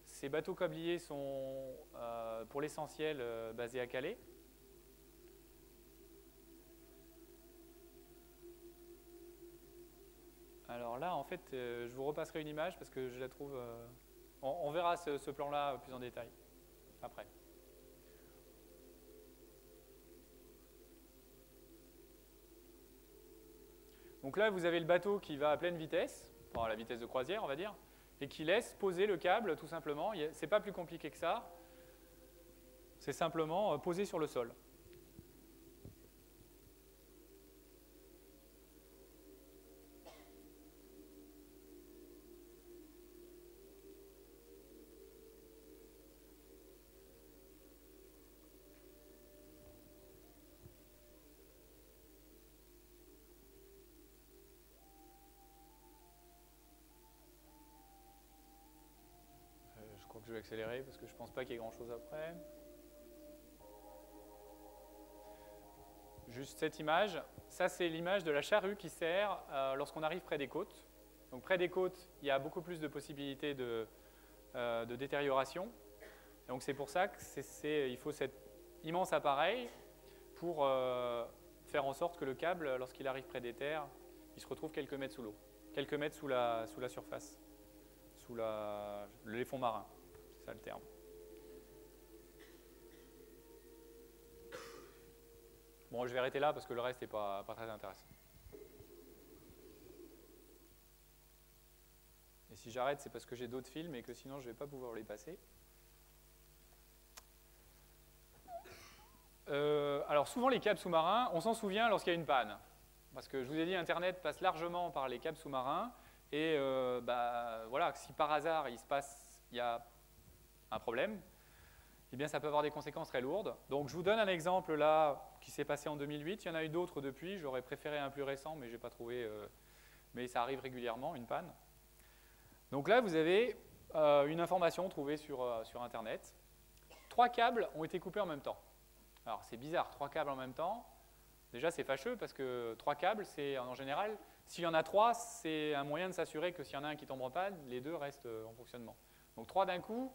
Ces bateaux câbliers sont pour l'essentiel basés à Calais. Alors là, en fait, je vous repasserai une image parce que je la trouve... on verra ce plan-là plus en détail après. Donc là, vous avez le bateau qui va à pleine vitesse, enfin, à la vitesse de croisière, on va dire, et qui laisse poser le câble, tout simplement. Ce n'est pas plus compliqué que ça. C'est simplement posé sur le sol. Je crois que je vais accélérer parce que je ne pense pas qu'il y ait grand-chose après. Juste cette image, ça c'est l'image de la charrue qui sert lorsqu'on arrive près des côtes. Donc près des côtes, il y a beaucoup plus de possibilités de détérioration. Donc c'est pour ça qu'il faut cet immense appareil pour faire en sorte que le câble, lorsqu'il arrive près des terres, il se retrouve quelques mètres sous l'eau, quelques mètres sous la surface, sous les fonds marins, c'est ça le terme. Bon, je vais arrêter là parce que le reste n'est pas très intéressant. Et si j'arrête, c'est parce que j'ai d'autres films et que sinon je ne vais pas pouvoir les passer. Alors souvent les câbles sous-marins, on s'en souvient lorsqu'il y a une panne. Parce que je vous ai dit, Internet passe largement par les câbles sous-marins. Et voilà, si par hasard il y a un problème, eh bien ça peut avoir des conséquences très lourdes. Donc je vous donne un exemple là qui s'est passé en 2008. Il y en a eu d'autres depuis. J'aurais préféré un plus récent, mais je n'ai pas trouvé. Mais ça arrive régulièrement, une panne. Donc là, vous avez une information trouvée sur Internet. 3 câbles ont été coupés en même temps. Alors c'est bizarre, 3 câbles en même temps. Déjà, c'est fâcheux parce que 3 câbles, c'est en général, s'il y en a 3, c'est un moyen de s'assurer que s'il y en a un qui tombe en panne, les 2 restent en fonctionnement. Donc 3 d'un coup,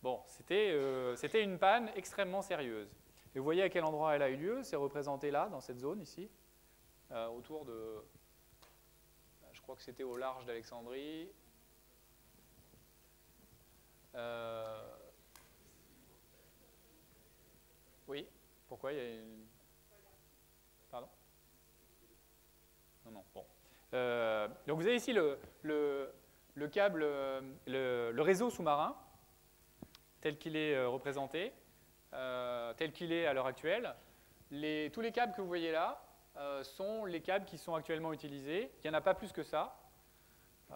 bon, c'était une panne extrêmement sérieuse. Et vous voyez à quel endroit elle a eu lieu, c'est représenté là, dans cette zone ici, autour de, je crois que c'était au large d'Alexandrie. Oui, pourquoi il y a une... Pardon? Non, bon. Donc vous avez ici le câble, le réseau sous-marin, tel qu'il est représenté, tel qu'il est à l'heure actuelle. Tous les câbles que vous voyez là sont les câbles qui sont actuellement utilisés. Il n'y en a pas plus que ça. Vous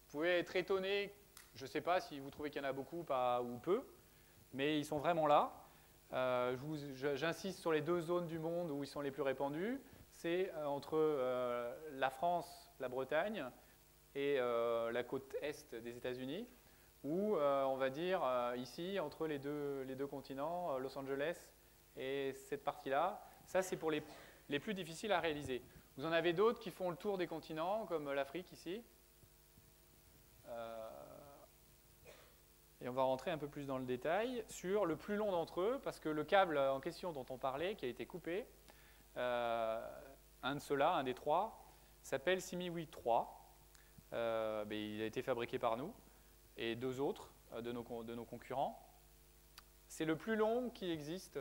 pouvez être étonné, je ne sais pas si vous trouvez qu'il y en a beaucoup ou peu, mais ils sont vraiment là. J'insiste sur les 2 zones du monde où ils sont les plus répandus. C'est entre la France, la Bretagne et la côte est des États-Unis, ou on va dire ici entre les deux continents, Los Angeles et cette partie-là. Ça, c'est pour les plus difficiles à réaliser. Vous en avez d'autres qui font le tour des continents, comme l'Afrique ici. Et on va rentrer un peu plus dans le détail sur le plus long d'entre eux, parce que le câble en question dont on parlait, qui a été coupé, un de ceux-là, un des 3, s'appelle Simiwi 3. Il a été fabriqué par nous et 2 autres de nos concurrents. C'est le plus long qui existe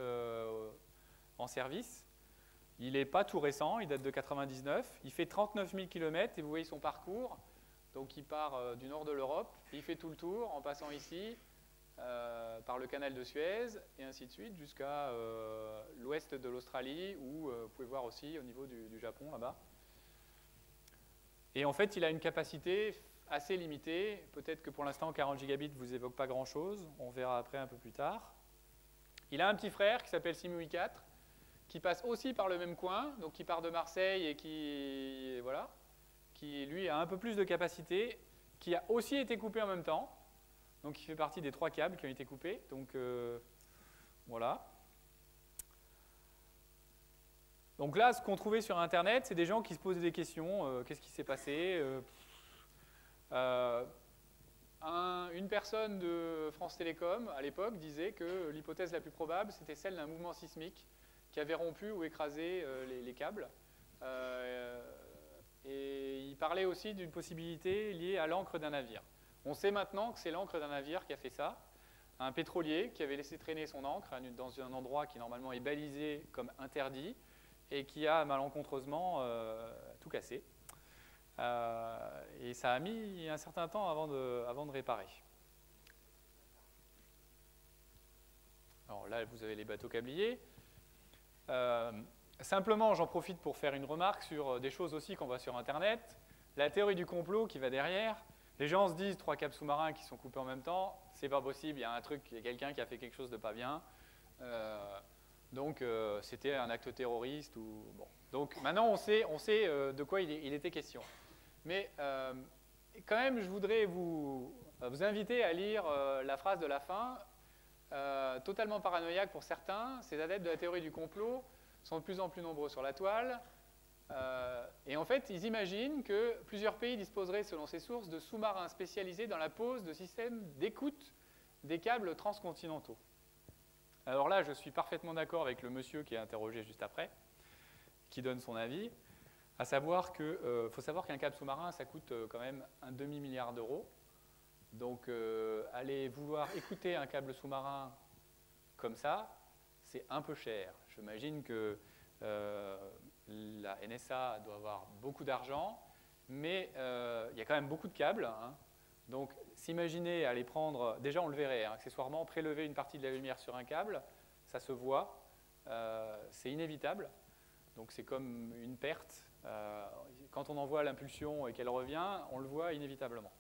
en service. Il n'est pas tout récent, il date de 1999. Il fait 39 000 km et vous voyez son parcours. Donc il part du nord de l'Europe, il fait tout le tour en passant ici par le canal de Suez et ainsi de suite jusqu'à l'ouest de l'Australie où vous pouvez voir aussi au niveau du Japon là-bas. Et en fait, il a une capacité assez limitée. Peut-être que pour l'instant, 40 gigabits ne vous évoque pas grand-chose. On verra après un peu plus tard. Il a un petit frère qui s'appelle Simiwi 4 qui passe aussi par le même coin, donc qui part de Marseille et qui lui a un peu plus de capacité, qui a aussi été coupé en même temps. Donc il fait partie des 3 câbles qui ont été coupés. Donc voilà. Donc là, ce qu'on trouvait sur Internet, c'est des gens qui se posaient des questions. Qu'est-ce qui s'est passé? Une personne de France Télécom, à l'époque, disait que l'hypothèse la plus probable, c'était celle d'un mouvement sismique qui avait rompu ou écrasé les câbles. Et il parlait aussi d'une possibilité liée à l'encre d'un navire. On sait maintenant que c'est l'encre d'un navire qui a fait ça. Un pétrolier qui avait laissé traîner son encre dans un endroit qui normalement est balisé comme interdit, et qui a malencontreusement tout cassé. Et ça a mis un certain temps avant de réparer. Alors là, vous avez les bateaux câbliers. Simplement, j'en profite pour faire une remarque sur des choses aussi qu'on voit sur Internet. La théorie du complot qui va derrière. Les gens se disent 3 câbles sous-marins qui sont coupés en même temps, c'est pas possible, il y a un truc, il y a quelqu'un qui a fait quelque chose de pas bien. Donc c'était un acte terroriste. Bon. Donc maintenant on sait de quoi il était question. Mais quand même, je voudrais vous inviter à lire la phrase de la fin. Totalement paranoïaque pour certains, ces adeptes de la théorie du complot sont de plus en plus nombreux sur la toile. Et en fait, ils imaginent que plusieurs pays disposeraient, selon ces sources, de sous-marins spécialisés dans la pose de systèmes d'écoute des câbles transcontinentaux. Alors là, je suis parfaitement d'accord avec le monsieur qui est interrogé juste après, qui donne son avis, à savoir que faut savoir qu'un câble sous-marin, ça coûte quand même un demi-milliard d'euros. Donc, aller vouloir écouter un câble sous-marin comme ça, c'est un peu cher. J'imagine que la NSA doit avoir beaucoup d'argent, mais il y a quand même beaucoup de câbles. Hein. Donc, s'imaginer aller prendre, déjà on le verrait, hein, accessoirement, prélever une partie de la lumière sur un câble, ça se voit, c'est inévitable. Donc, c'est comme une perte. Quand on envoie l'impulsion et qu'elle revient, on le voit inévitablement.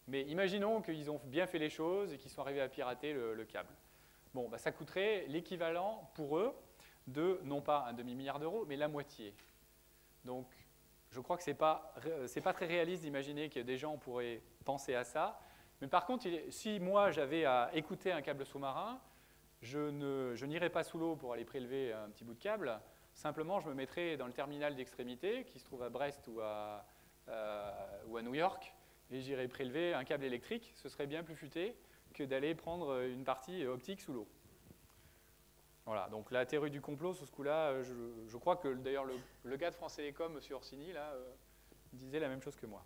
Mais imaginons qu'ils ont bien fait les choses et qu'ils sont arrivés à pirater le câble. Bon, bah, ça coûterait l'équivalent pour eux de, non pas un demi-milliard d'euros, mais la moitié. Donc, je crois que ce n'est pas très réaliste d'imaginer que des gens pourraient penser à ça. Mais par contre, si moi j'avais à écouter un câble sous-marin, je n'irais pas sous l'eau pour aller prélever un petit bout de câble. Simplement, je me mettrais dans le terminal d'extrémité qui se trouve à Brest ou à New York, et j'irais prélever un câble électrique. Ce serait bien plus futé que d'aller prendre une partie optique sous l'eau. Voilà, donc la théorie du complot, sur ce coup-là, je crois que d'ailleurs le gars de France Télécom, M. Orsini, là, disait la même chose que moi.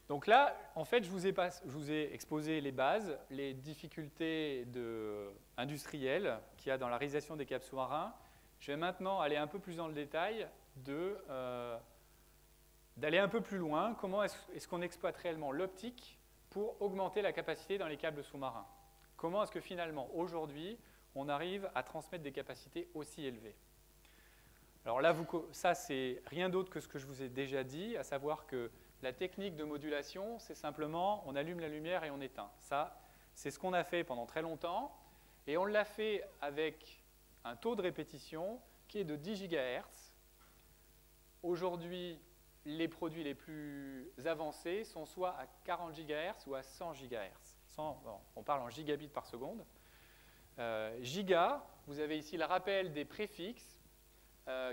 Donc là, en fait, je vous ai exposé les bases, les difficultés industrielles qu'il y a dans la réalisation des câbles sous-marins. Je vais maintenant aller un peu plus dans le détail d'aller un peu plus loin. Comment est-ce qu'on exploite réellement l'optique pour augmenter la capacité dans les câbles sous-marins? Comment est-ce que finalement, aujourd'hui, on arrive à transmettre des capacités aussi élevées? Alors là, ça, c'est rien d'autre que ce que je vous ai déjà dit, à savoir que la technique de modulation, c'est simplement, on allume la lumière et on éteint. Ça, c'est ce qu'on a fait pendant très longtemps, et on l'a fait avec un taux de répétition qui est de 10 GHz. Aujourd'hui, les produits les plus avancés sont soit à 40 GHz ou à 100 GHz. On parle en gigabits par seconde. Giga, vous avez ici le rappel des préfixes.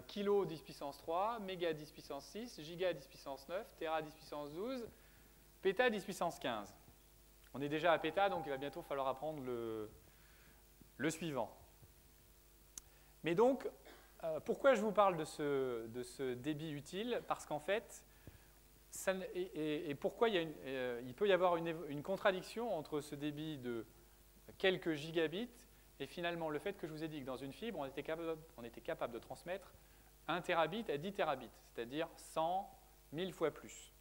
Kilo 10 puissance 3, méga 10 puissance 6, giga 10 puissance 9, téra 10 puissance 12, péta 10 puissance 15. On est déjà à péta, donc il va bientôt falloir apprendre le suivant. Mais donc, pourquoi je vous parle de ce débit utile? Parce qu'en fait, pourquoi il peut y avoir une contradiction entre ce débit de quelques gigabits et finalement le fait que je vous ai dit que dans une fibre, on était capable de transmettre 1 terabit à 10 terabits, c'est-à-dire 100, 1000 fois plus.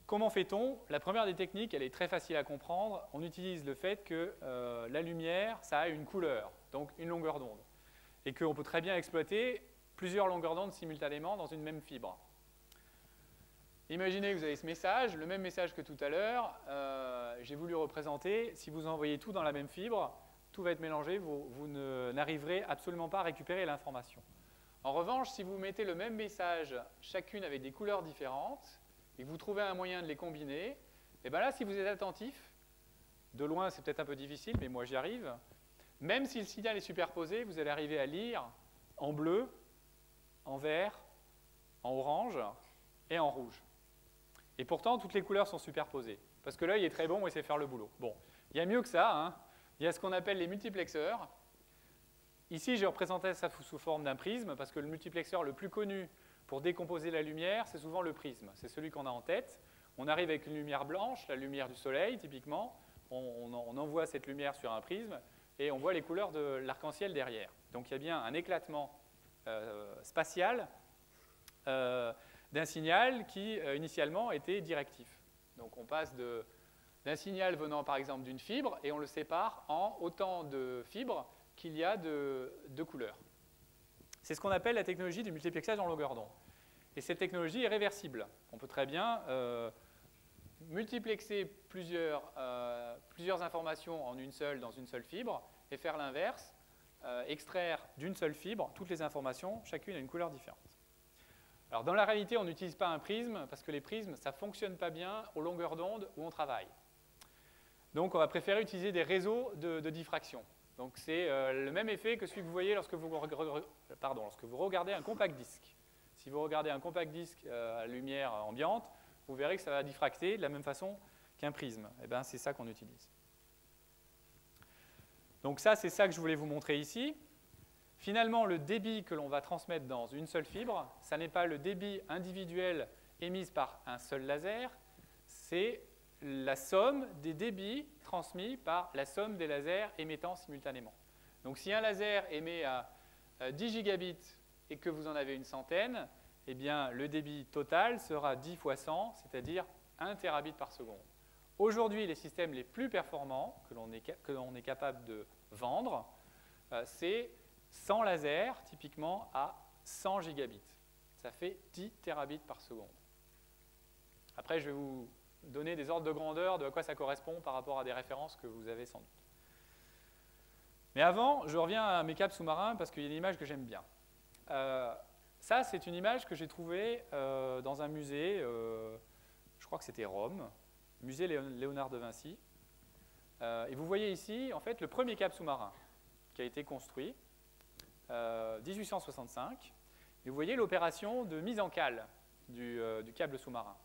Comment fait-on? La première des techniques, elle est très facile à comprendre. On utilise le fait que la lumière, ça a une couleur, donc une longueur d'onde, et qu'on peut très bien exploiter plusieurs longueurs d'onde simultanément dans une même fibre. Imaginez que vous avez ce message, le même message que tout à l'heure. J'ai voulu représenter, si vous envoyez tout dans la même fibre, tout va être mélangé, vous n'arriverez absolument pas à récupérer l'information. En revanche, si vous mettez le même message, chacune avec des couleurs différentes, et que vous trouvez un moyen de les combiner, et bien là, si vous êtes attentif, de loin c'est peut-être un peu difficile, mais moi j'y arrive, même si le signal est superposé, vous allez arriver à lire en bleu, en vert, en orange et en rouge. Et pourtant, toutes les couleurs sont superposées, parce que l'œil est très bon et sait faire le boulot. Bon, il y a mieux que ça, hein. Il y a ce qu'on appelle les multiplexeurs. Ici, j'ai représenté ça sous forme d'un prisme, parce que le multiplexeur le plus connu pour décomposer la lumière, c'est souvent le prisme. C'est celui qu'on a en tête. On arrive avec une lumière blanche, la lumière du soleil, typiquement. On envoie cette lumière sur un prisme, et on voit les couleurs de l'arc-en-ciel derrière. Donc il y a bien un éclatement spatial d'un signal qui, initialement, était directif. Donc on passe d'un signal venant, par exemple, d'une fibre, et on le sépare en autant de fibres qu'il y a de couleurs. C'est ce qu'on appelle la technologie du multiplexage en longueur d'onde. Et cette technologie est réversible. On peut très bien multiplexer plusieurs informations en dans une seule fibre, et faire l'inverse, extraire d'une seule fibre toutes les informations, chacune a une couleur différente. Alors dans la réalité, on n'utilise pas un prisme, parce que les prismes, ça ne fonctionne pas bien aux longueurs d'onde où on travaille. Donc on va préférer utiliser des réseaux de diffraction. Donc c'est le même effet que celui que vous voyez lorsque vous regardez un compact disque. Si vous regardez un compact disque à lumière ambiante, vous verrez que ça va diffracter de la même façon qu'un prisme. Et bien, c'est ça qu'on utilise. Donc ça, c'est ça que je voulais vous montrer ici. Finalement, le débit que l'on va transmettre dans une seule fibre, ça n'est pas le débit individuel émis par un seul laser, c'est la somme des débits transmis par la somme des lasers émettant simultanément. Donc si un laser émet à 10 gigabits et que vous en avez une centaine, eh bien, le débit total sera 10 fois 100, c'est-à-dire 1 terabit par seconde. Aujourd'hui, les systèmes les plus performants que l'on est capable de vendre, c'est 100 lasers, typiquement à 100 gigabits. Ça fait 10 terabits par seconde. Après, je vais vous donner des ordres de grandeur de à quoi ça correspond par rapport à des références que vous avez sans doute. Mais avant, je reviens à mes câbles sous-marins parce qu'il y a une image que j'aime bien. Ça, c'est une image que j'ai trouvée dans un musée, je crois que c'était Rome, musée Léonard de Vinci. Et vous voyez ici, en fait, le premier câble sous-marin qui a été construit, 1865. Et vous voyez l'opération de mise en cale du câble sous-marin.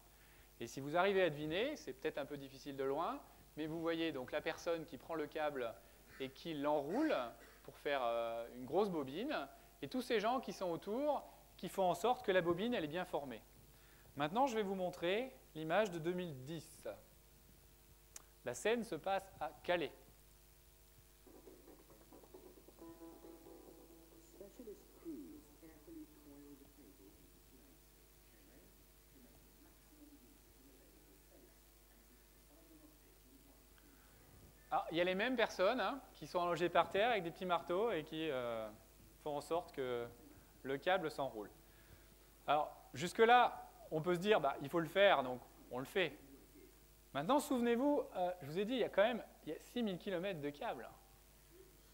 Et si vous arrivez à deviner, c'est peut-être un peu difficile de loin, mais vous voyez donc la personne qui prend le câble et qui l'enroule pour faire une grosse bobine, et tous ces gens qui sont autour, qui font en sorte que la bobine elle est bien formée. Maintenant, je vais vous montrer l'image de 2010. La scène se passe à Calais. Alors, il y a les mêmes personnes qui sont allongées par terre avec des petits marteaux et qui font en sorte que le câble s'enroule. Alors, jusque-là, on peut se dire, bah, il faut le faire, donc on le fait. Maintenant, souvenez-vous, je vous ai dit, il y a 6000 km de câbles.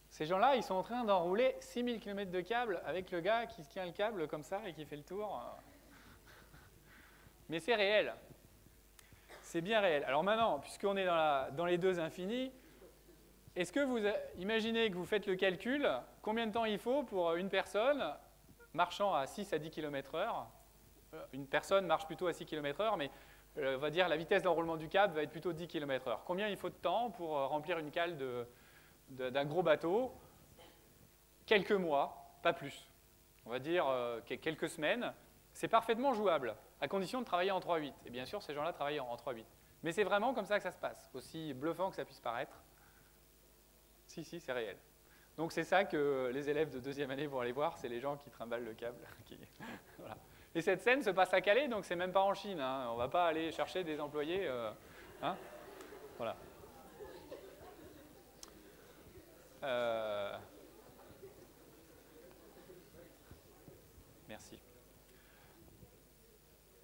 Ces gens-là, ils sont en train d'enrouler 6000 km de câbles avec le gars qui tient le câble comme ça et qui fait le tour. Mais c'est réel. C'est bien réel. Alors maintenant, puisqu'on est dans les deux infinis, est-ce que vous imaginez que vous faites le calcul, combien de temps il faut pour une personne marchant à 6 à 10 km/h? Une personne marche plutôt à 6 km/h, mais on va dire la vitesse d'enroulement du câble va être plutôt 10 km/h. Combien il faut de temps pour remplir une cale d'un gros bateau? Quelques mois, pas plus. On va dire quelques semaines. C'est parfaitement jouable, à condition de travailler en 3/8. Et bien sûr, ces gens-là travaillent en 3/8. Mais c'est vraiment comme ça que ça se passe, aussi bluffant que ça puisse paraître. Si, c'est réel. Donc c'est ça que les élèves de deuxième année vont aller voir, c'est les gens qui trimballent le câble. Voilà. Et cette scène se passe à Calais, donc c'est même pas en Chine. On ne va pas aller chercher des employés. Voilà. Merci.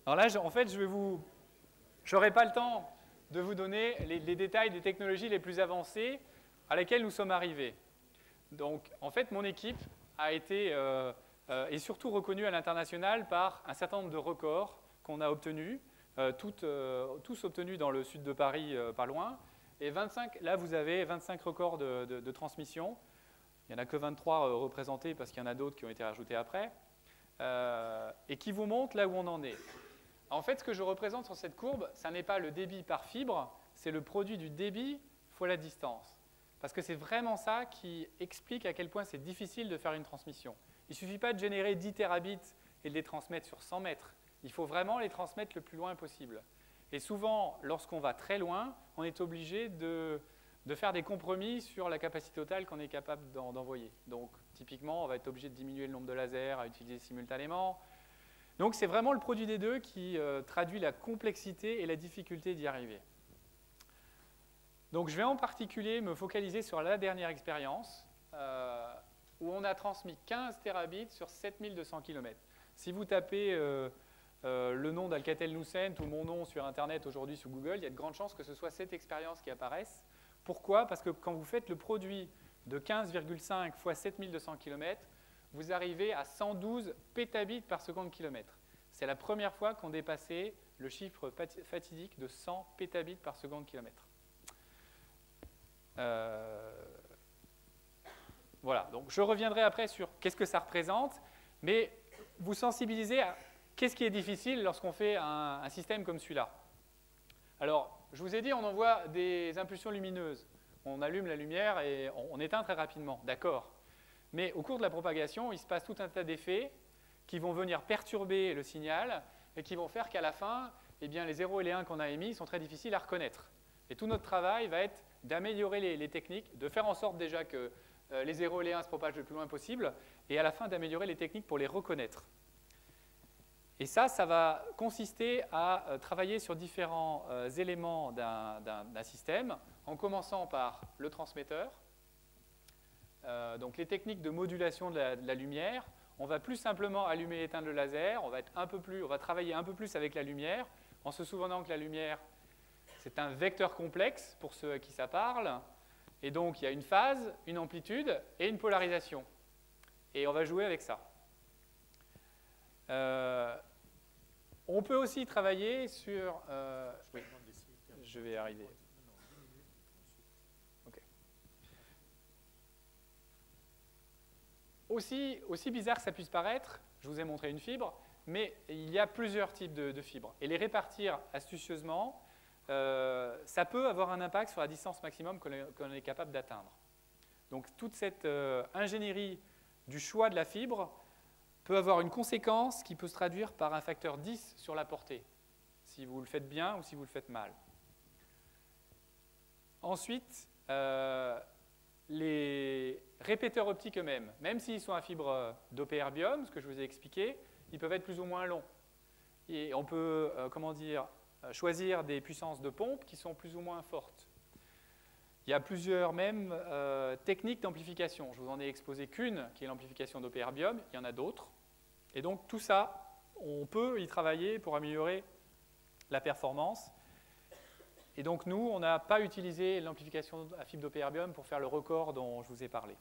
Alors là, en fait, je n'aurai pas le temps de vous donner les détails des technologies les plus avancées à laquelle nous sommes arrivés. Donc, en fait, mon équipe a été est surtout reconnue à l'international par un certain nombre de records qu'on a obtenus, tous obtenus dans le sud de Paris, pas loin. Et 25, là, vous avez 25 records de transmission. Il n'y en a que 23 représentés parce qu'il y en a d'autres qui ont été rajoutés après. Et qui vous montrent là où on en est. En fait, ce que je représente sur cette courbe, ça n'est pas le débit par fibre, c'est le produit du débit fois la distance. Parce que c'est vraiment ça qui explique à quel point c'est difficile de faire une transmission. Il ne suffit pas de générer 10 terabits et de les transmettre sur 100 mètres. Il faut vraiment les transmettre le plus loin possible. Et souvent, lorsqu'on va très loin, on est obligé de de faire des compromis sur la capacité totale qu'on est capable d'envoyer. Donc, typiquement, on va être obligé de diminuer le nombre de lasers à utiliser simultanément. Donc, c'est vraiment le produit des deux qui traduit la complexité et la difficulté d'y arriver. Donc, je vais en particulier me focaliser sur la dernière expérience, où on a transmis 15 terabits sur 7200 km. Si vous tapez le nom d'Alcatel-Lucent ou mon nom sur Internet aujourd'hui sous Google, il y a de grandes chances que ce soit cette expérience qui apparaisse. Pourquoi? Parce que quand vous faites le produit de 15,5 fois 7200 km, vous arrivez à 112 pétabits par seconde kilomètre. C'est la première fois qu'on dépassait le chiffre fatidique de 100 pétabits par seconde kilomètre. Voilà, donc je reviendrai après sur qu'est-ce que ça représente, mais vous sensibilisez à qu'est-ce qui est difficile lorsqu'on fait un système comme celui-là. Alors, je vous ai dit, on envoie des impulsions lumineuses. On allume la lumière et on éteint très rapidement, d'accord. Mais au cours de la propagation, il se passe tout un tas d'effets qui vont venir perturber le signal et qui vont faire qu'à la fin, eh bien, les 0 et les 1 qu'on a émis sont très difficiles à reconnaître. Et tout notre travail va être d'améliorer les techniques, de faire en sorte déjà que les 0 et les 1 se propagent le plus loin possible, et à la fin d'améliorer les techniques pour les reconnaître. Et ça va consister à travailler sur différents éléments d'un système, en commençant par le transmetteur. Donc les techniques de modulation de la lumière, on va plus simplement allumer et éteindre le laser, on va travailler un peu plus avec la lumière, en se souvenant que la lumière, c'est un vecteur complexe pour ceux à qui ça parle, et donc il y a une phase, une amplitude et une polarisation. Et on va jouer avec ça. On peut aussi travailler sur... oui, je vais y arriver. Okay. Aussi bizarre que ça puisse paraître, je vous ai montré une fibre, mais il y a plusieurs types de fibres. Et les répartir astucieusement, ça peut avoir un impact sur la distance maximum qu'on est capable d'atteindre. Donc toute cette ingénierie du choix de la fibre peut avoir une conséquence qui peut se traduire par un facteur 10 sur la portée, si vous le faites bien ou si vous le faites mal. Ensuite, les répéteurs optiques eux-mêmes, même s'ils sont à fibre d'OP-erbium, ce que je vous ai expliqué, ils peuvent être plus ou moins longs. Et on peut, choisir des puissances de pompe qui sont plus ou moins fortes. Il y a plusieurs même techniques d'amplification. Je vous en ai exposé qu'une, qui est l'amplification d'OP-erbium. Il y en a d'autres. Et donc tout ça, on peut y travailler pour améliorer la performance. Et donc nous, on n'a pas utilisé l'amplification à fibre d'OP-erbium pour faire le record dont je vous ai parlé.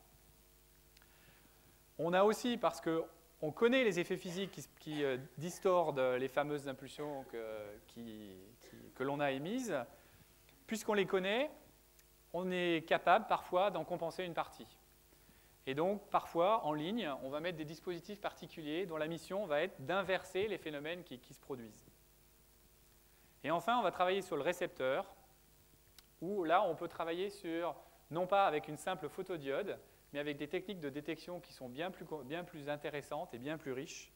On a aussi, parce qu'on connaît les effets physiques qui distordent les fameuses impulsions que l'on a émises, puisqu'on les connaît, on est capable parfois d'en compenser une partie. Et donc, parfois, en ligne, on va mettre des dispositifs particuliers dont la mission va être d'inverser les phénomènes qui se produisent. Et enfin, on va travailler sur le récepteur, où là, on peut travailler sur, non pas avec une simple photodiode, mais avec des techniques de détection qui sont bien plus intéressantes et bien plus riches.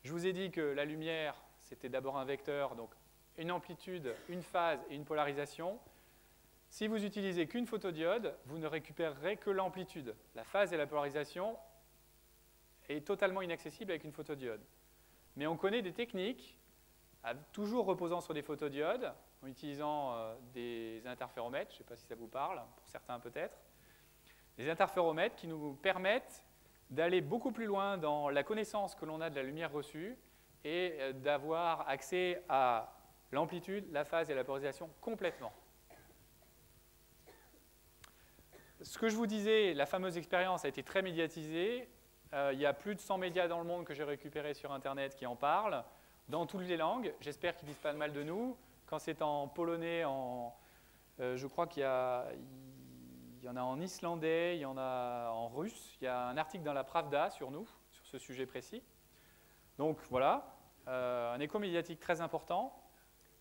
Je vous ai dit que la lumière, c'était d'abord un vecteur, donc une amplitude, une phase et une polarisation. Si vous n'utilisez qu'une photodiode, vous ne récupérerez que l'amplitude. La phase et la polarisation est totalement inaccessible avec une photodiode. Mais on connaît des techniques, toujours reposant sur des photodiodes, en utilisant des interféromètres, je ne sais pas si ça vous parle, pour certains peut-être, des interféromètres qui nous permettent d'aller beaucoup plus loin dans la connaissance que l'on a de la lumière reçue et d'avoir accès à l'amplitude, la phase et la polarisation complètement. Ce que je vous disais, la fameuse expérience a été très médiatisée. Il y a plus de 100 médias dans le monde que j'ai récupérés sur Internet qui en parlent, dans toutes les langues. J'espère qu'ils disent pas de mal de nous. Quand c'est en polonais, je crois qu'il y en a en islandais, il y en a en russe. Il y a un article dans la Pravda sur nous, sur ce sujet précis. Donc voilà, un écho médiatique très important.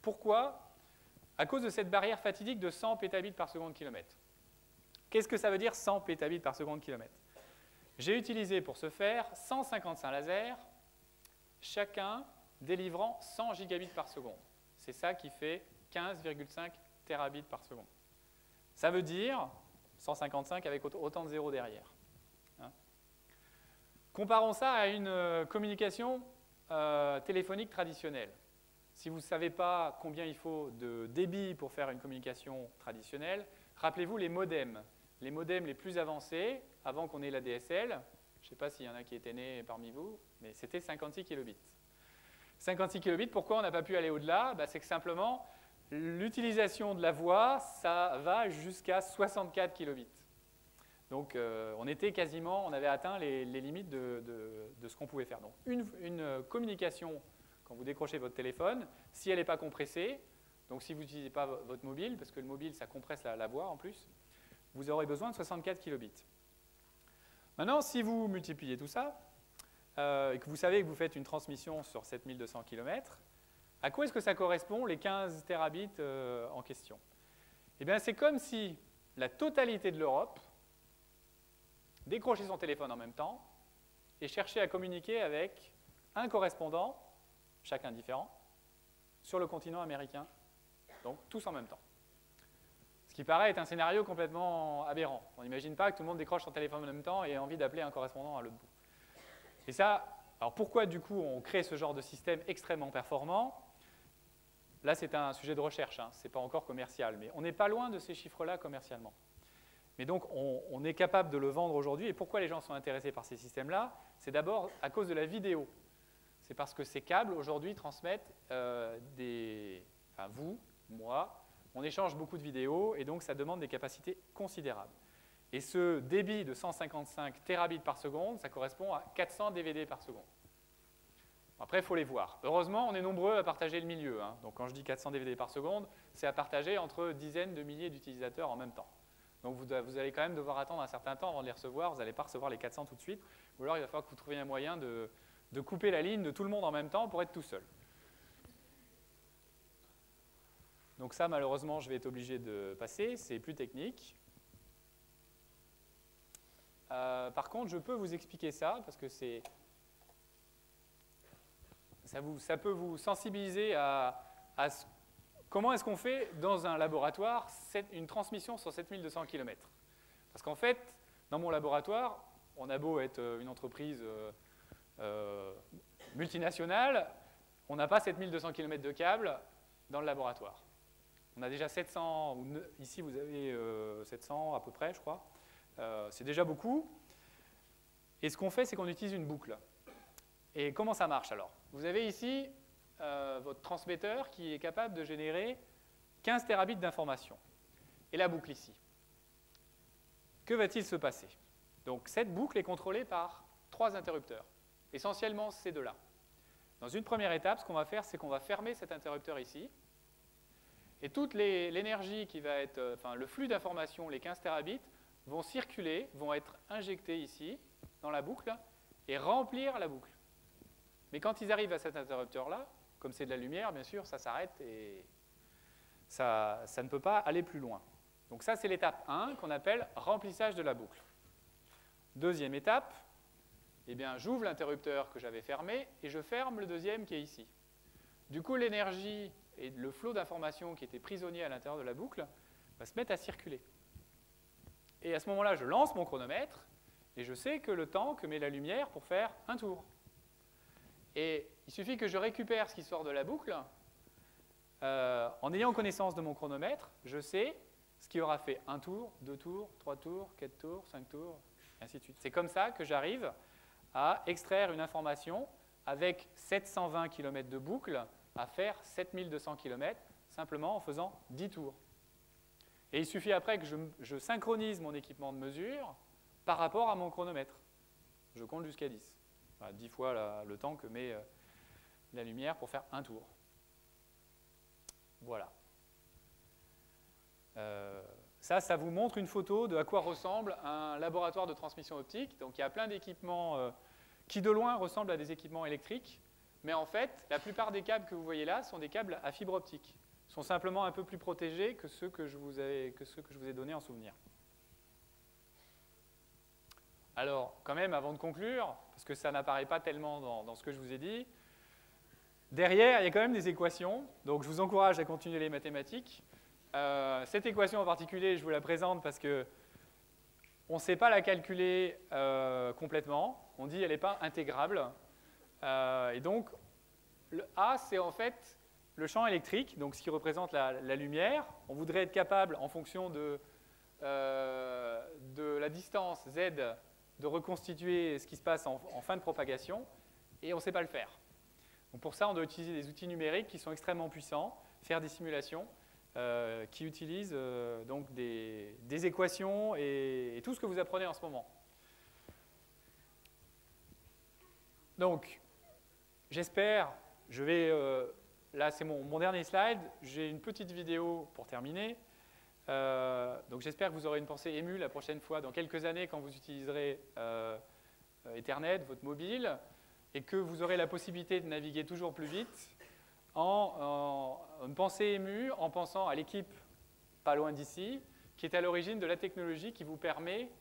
Pourquoi? À cause de cette barrière fatidique de 100 pétabits par seconde kilomètre. Qu'est-ce que ça veut dire 100 pétabits par seconde kilomètre? J'ai utilisé pour ce faire 155 lasers, chacun délivrant 100 gigabits par seconde. C'est ça qui fait 15,5 terabits par seconde. Ça veut dire 155 avec autant de zéros derrière. Hein. Comparons ça à une communication téléphonique traditionnelle. Si vous ne savez pas combien il faut de débit pour faire une communication traditionnelle, rappelez-vous les modems. Les modems les plus avancés, avant qu'on ait la DSL, je ne sais pas s'il y en a qui étaient nés parmi vous, mais c'était 56 kilobits. 56 kilobits, pourquoi on n'a pas pu aller au-delà? C'est que simplement, l'utilisation de la voix, ça va jusqu'à 64 kilobits. Donc, on avait atteint les limites de ce qu'on pouvait faire. Donc, une communication, quand vous décrochez votre téléphone, si elle n'est pas compressée, donc si vous n'utilisez pas votre mobile, parce que le mobile, ça compresse la voix en plus, vous aurez besoin de 64 kilobits. Maintenant, si vous multipliez tout ça, et que vous savez que vous faites une transmission sur 7200 km, à quoi est-ce que ça correspond, les 15 terabits en question? Eh bien, c'est comme si la totalité de l'Europe décrochait son téléphone en même temps et cherchait à communiquer avec un correspondant, chacun différent, sur le continent américain, donc tous en même temps. Ce qui paraît être un scénario complètement aberrant. On n'imagine pas que tout le monde décroche son téléphone en même temps et ait envie d'appeler un correspondant à l'autre bout. Et ça, alors pourquoi du coup on crée ce genre de système extrêmement performant? Là, c'est un sujet de recherche, hein, ce n'est pas encore commercial, mais on n'est pas loin de ces chiffres-là commercialement. Mais donc, on est capable de le vendre aujourd'hui. Et pourquoi les gens sont intéressés par ces systèmes-là? C'est d'abord à cause de la vidéo. C'est parce que ces câbles, aujourd'hui, transmettent vous, moi, on échange beaucoup de vidéos, et donc ça demande des capacités considérables. Et ce débit de 155 terabits par seconde, ça correspond à 400 DVD par seconde. Après, il faut les voir. Heureusement, on est nombreux à partager le milieu. Hein. Donc, quand je dis 400 DVD par seconde, c'est à partager entre dizaines de milliers d'utilisateurs en même temps. Donc, vous allez quand même devoir attendre un certain temps avant de les recevoir. Vous n'allez pas recevoir les 400 tout de suite. Ou alors, il va falloir que vous trouviez un moyen de couper la ligne de tout le monde en même temps pour être tout seul. Donc ça, malheureusement, je vais être obligé de passer. C'est plus technique. Par contre, je peux vous expliquer ça, parce que ça peut vous sensibiliser à comment est-ce qu'on fait dans un laboratoire une transmission sur 7200 km. Parce qu'en fait, dans mon laboratoire, on a beau être une entreprise multinationale, on n'a pas 7200 km de câbles dans le laboratoire. On a déjà 700, ici vous avez 700 à peu près, je crois. C'est déjà beaucoup. Et ce qu'on fait, c'est qu'on utilise une boucle. Et comment ça marche alors? Vous avez ici votre transmetteur qui est capable de générer 15 terabits d'informations. Et la boucle ici. Que va-t-il se passer? Donc cette boucle est contrôlée par 3 interrupteurs. Essentiellement ces deux-là. Dans une première étape, ce qu'on va faire, c'est qu'on va fermer cet interrupteur ici. Et toute l'énergie qui va être, le flux d'informations, les 15 terabits, vont circuler, vont être injectés ici, dans la boucle, et remplir la boucle. Mais quand ils arrivent à cet interrupteur-là, comme c'est de la lumière, bien sûr, ça s'arrête et ça ne peut pas aller plus loin. Donc ça, c'est l'étape 1 qu'on appelle remplissage de la boucle. Deuxième étape, eh bien, j'ouvre l'interrupteur que j'avais fermé et je ferme le deuxième qui est ici. Du coup, l'énergie et le flot d'informations qui était prisonnier à l'intérieur de la boucle va se mettre à circuler. Et à ce moment-là, je lance mon chronomètre et je sais que le temps que met la lumière pour faire un tour. Et il suffit que je récupère ce qui sort de la boucle. En ayant connaissance de mon chronomètre, je sais ce qui aura fait un tour, 2 tours, 3 tours, 4 tours, 5 tours, et ainsi de suite. C'est comme ça que j'arrive à extraire une information avec 720 km de boucle à faire 7200 km simplement en faisant 10 tours. Et il suffit après que je synchronise mon équipement de mesure par rapport à mon chronomètre. Je compte jusqu'à 10. Enfin, 10 fois le temps que met la lumière pour faire un tour. Voilà. Ça vous montre une photo de à quoi ressemble un laboratoire de transmission optique. Donc il y a plein d'équipements qui de loin ressemblent à des équipements électriques. Mais en fait, la plupart des câbles que vous voyez là sont des câbles à fibre optique. Ils sont simplement un peu plus protégés que ceux que je vous ai donnés en souvenir. Alors, quand même, avant de conclure, parce que ça n'apparaît pas tellement dans ce que je vous ai dit, derrière, il y a quand même des équations. Donc, je vous encourage à continuer les mathématiques. Cette équation en particulier, je vous la présente parce que on ne sait pas la calculer complètement. On dit qu'elle n'est pas intégrable. Et donc, le A, c'est en fait le champ électrique, donc ce qui représente la lumière. On voudrait être capable, en fonction de la distance Z, de reconstituer ce qui se passe en fin de propagation, et on ne sait pas le faire. Donc pour ça, on doit utiliser des outils numériques qui sont extrêmement puissants, faire des simulations qui utilisent donc des équations et tout ce que vous apprenez en ce moment. Donc, j'espère, là c'est mon dernier slide, j'ai une petite vidéo pour terminer. Donc j'espère que vous aurez une pensée émue la prochaine fois, dans quelques années, quand vous utiliserez Ethernet, votre mobile, et que vous aurez la possibilité de naviguer toujours plus vite, une pensée émue en pensant à l'équipe pas loin d'ici, qui est à l'origine de la technologie qui vous permet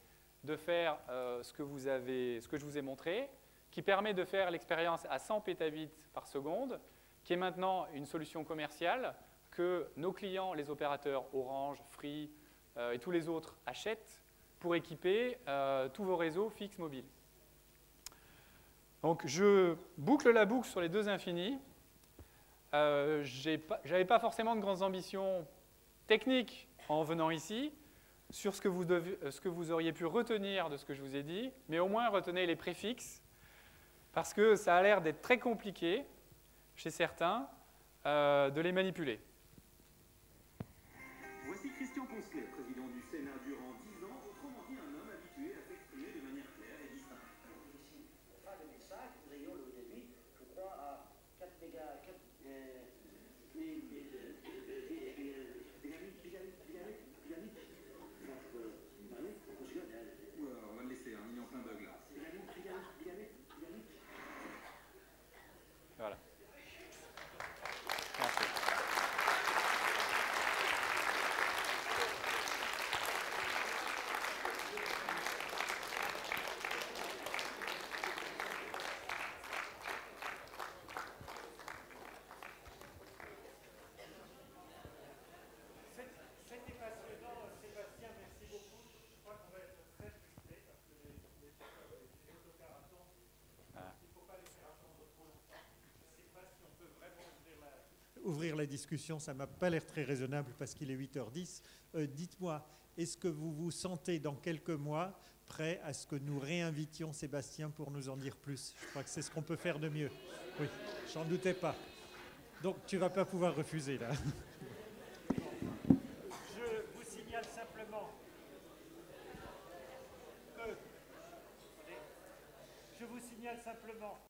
de faire ce que je vous ai montré, qui permet de faire l'expérience à 100 pétabits par seconde, qui est maintenant une solution commerciale que nos clients, les opérateurs Orange, Free et tous les autres achètent pour équiper tous vos réseaux fixes mobiles. Donc je boucle la boucle sur les deux infinis. Je n'avais pas forcément de grandes ambitions techniques en venant ici sur ce que vous auriez pu retenir de ce que je vous ai dit, mais au moins retenez les préfixes, parce que ça a l'air d'être très compliqué chez certains de les manipuler. Voici Christian Poncelet, président du Sénat durant 10 ans, autrement dit un homme habitué à s'exprimer de manière claire et distincte. Ici, pas de message, nous ayons le débit, je crois, à 4 mégas, On va le laisser, il est en plein bug là. Voilà. Merci. C'était passionnant, Sébastien, merci beaucoup. Je crois qu'on va être très frustrés parce que les autocarathons, il ne faut pas les faire attendre trop longtemps. Je ne sais pas si on peut vraiment ouvrir la discussion, ça ne m'a pas l'air très raisonnable parce qu'il est 8h10. Dites-moi, est-ce que vous vous sentez dans quelques mois prêt à ce que nous réinvitions Sébastien pour nous en dire plus? Je crois que c'est ce qu'on peut faire de mieux. Oui, j'en doutais pas. Donc tu ne vas pas pouvoir refuser là. Je vous signale simplement que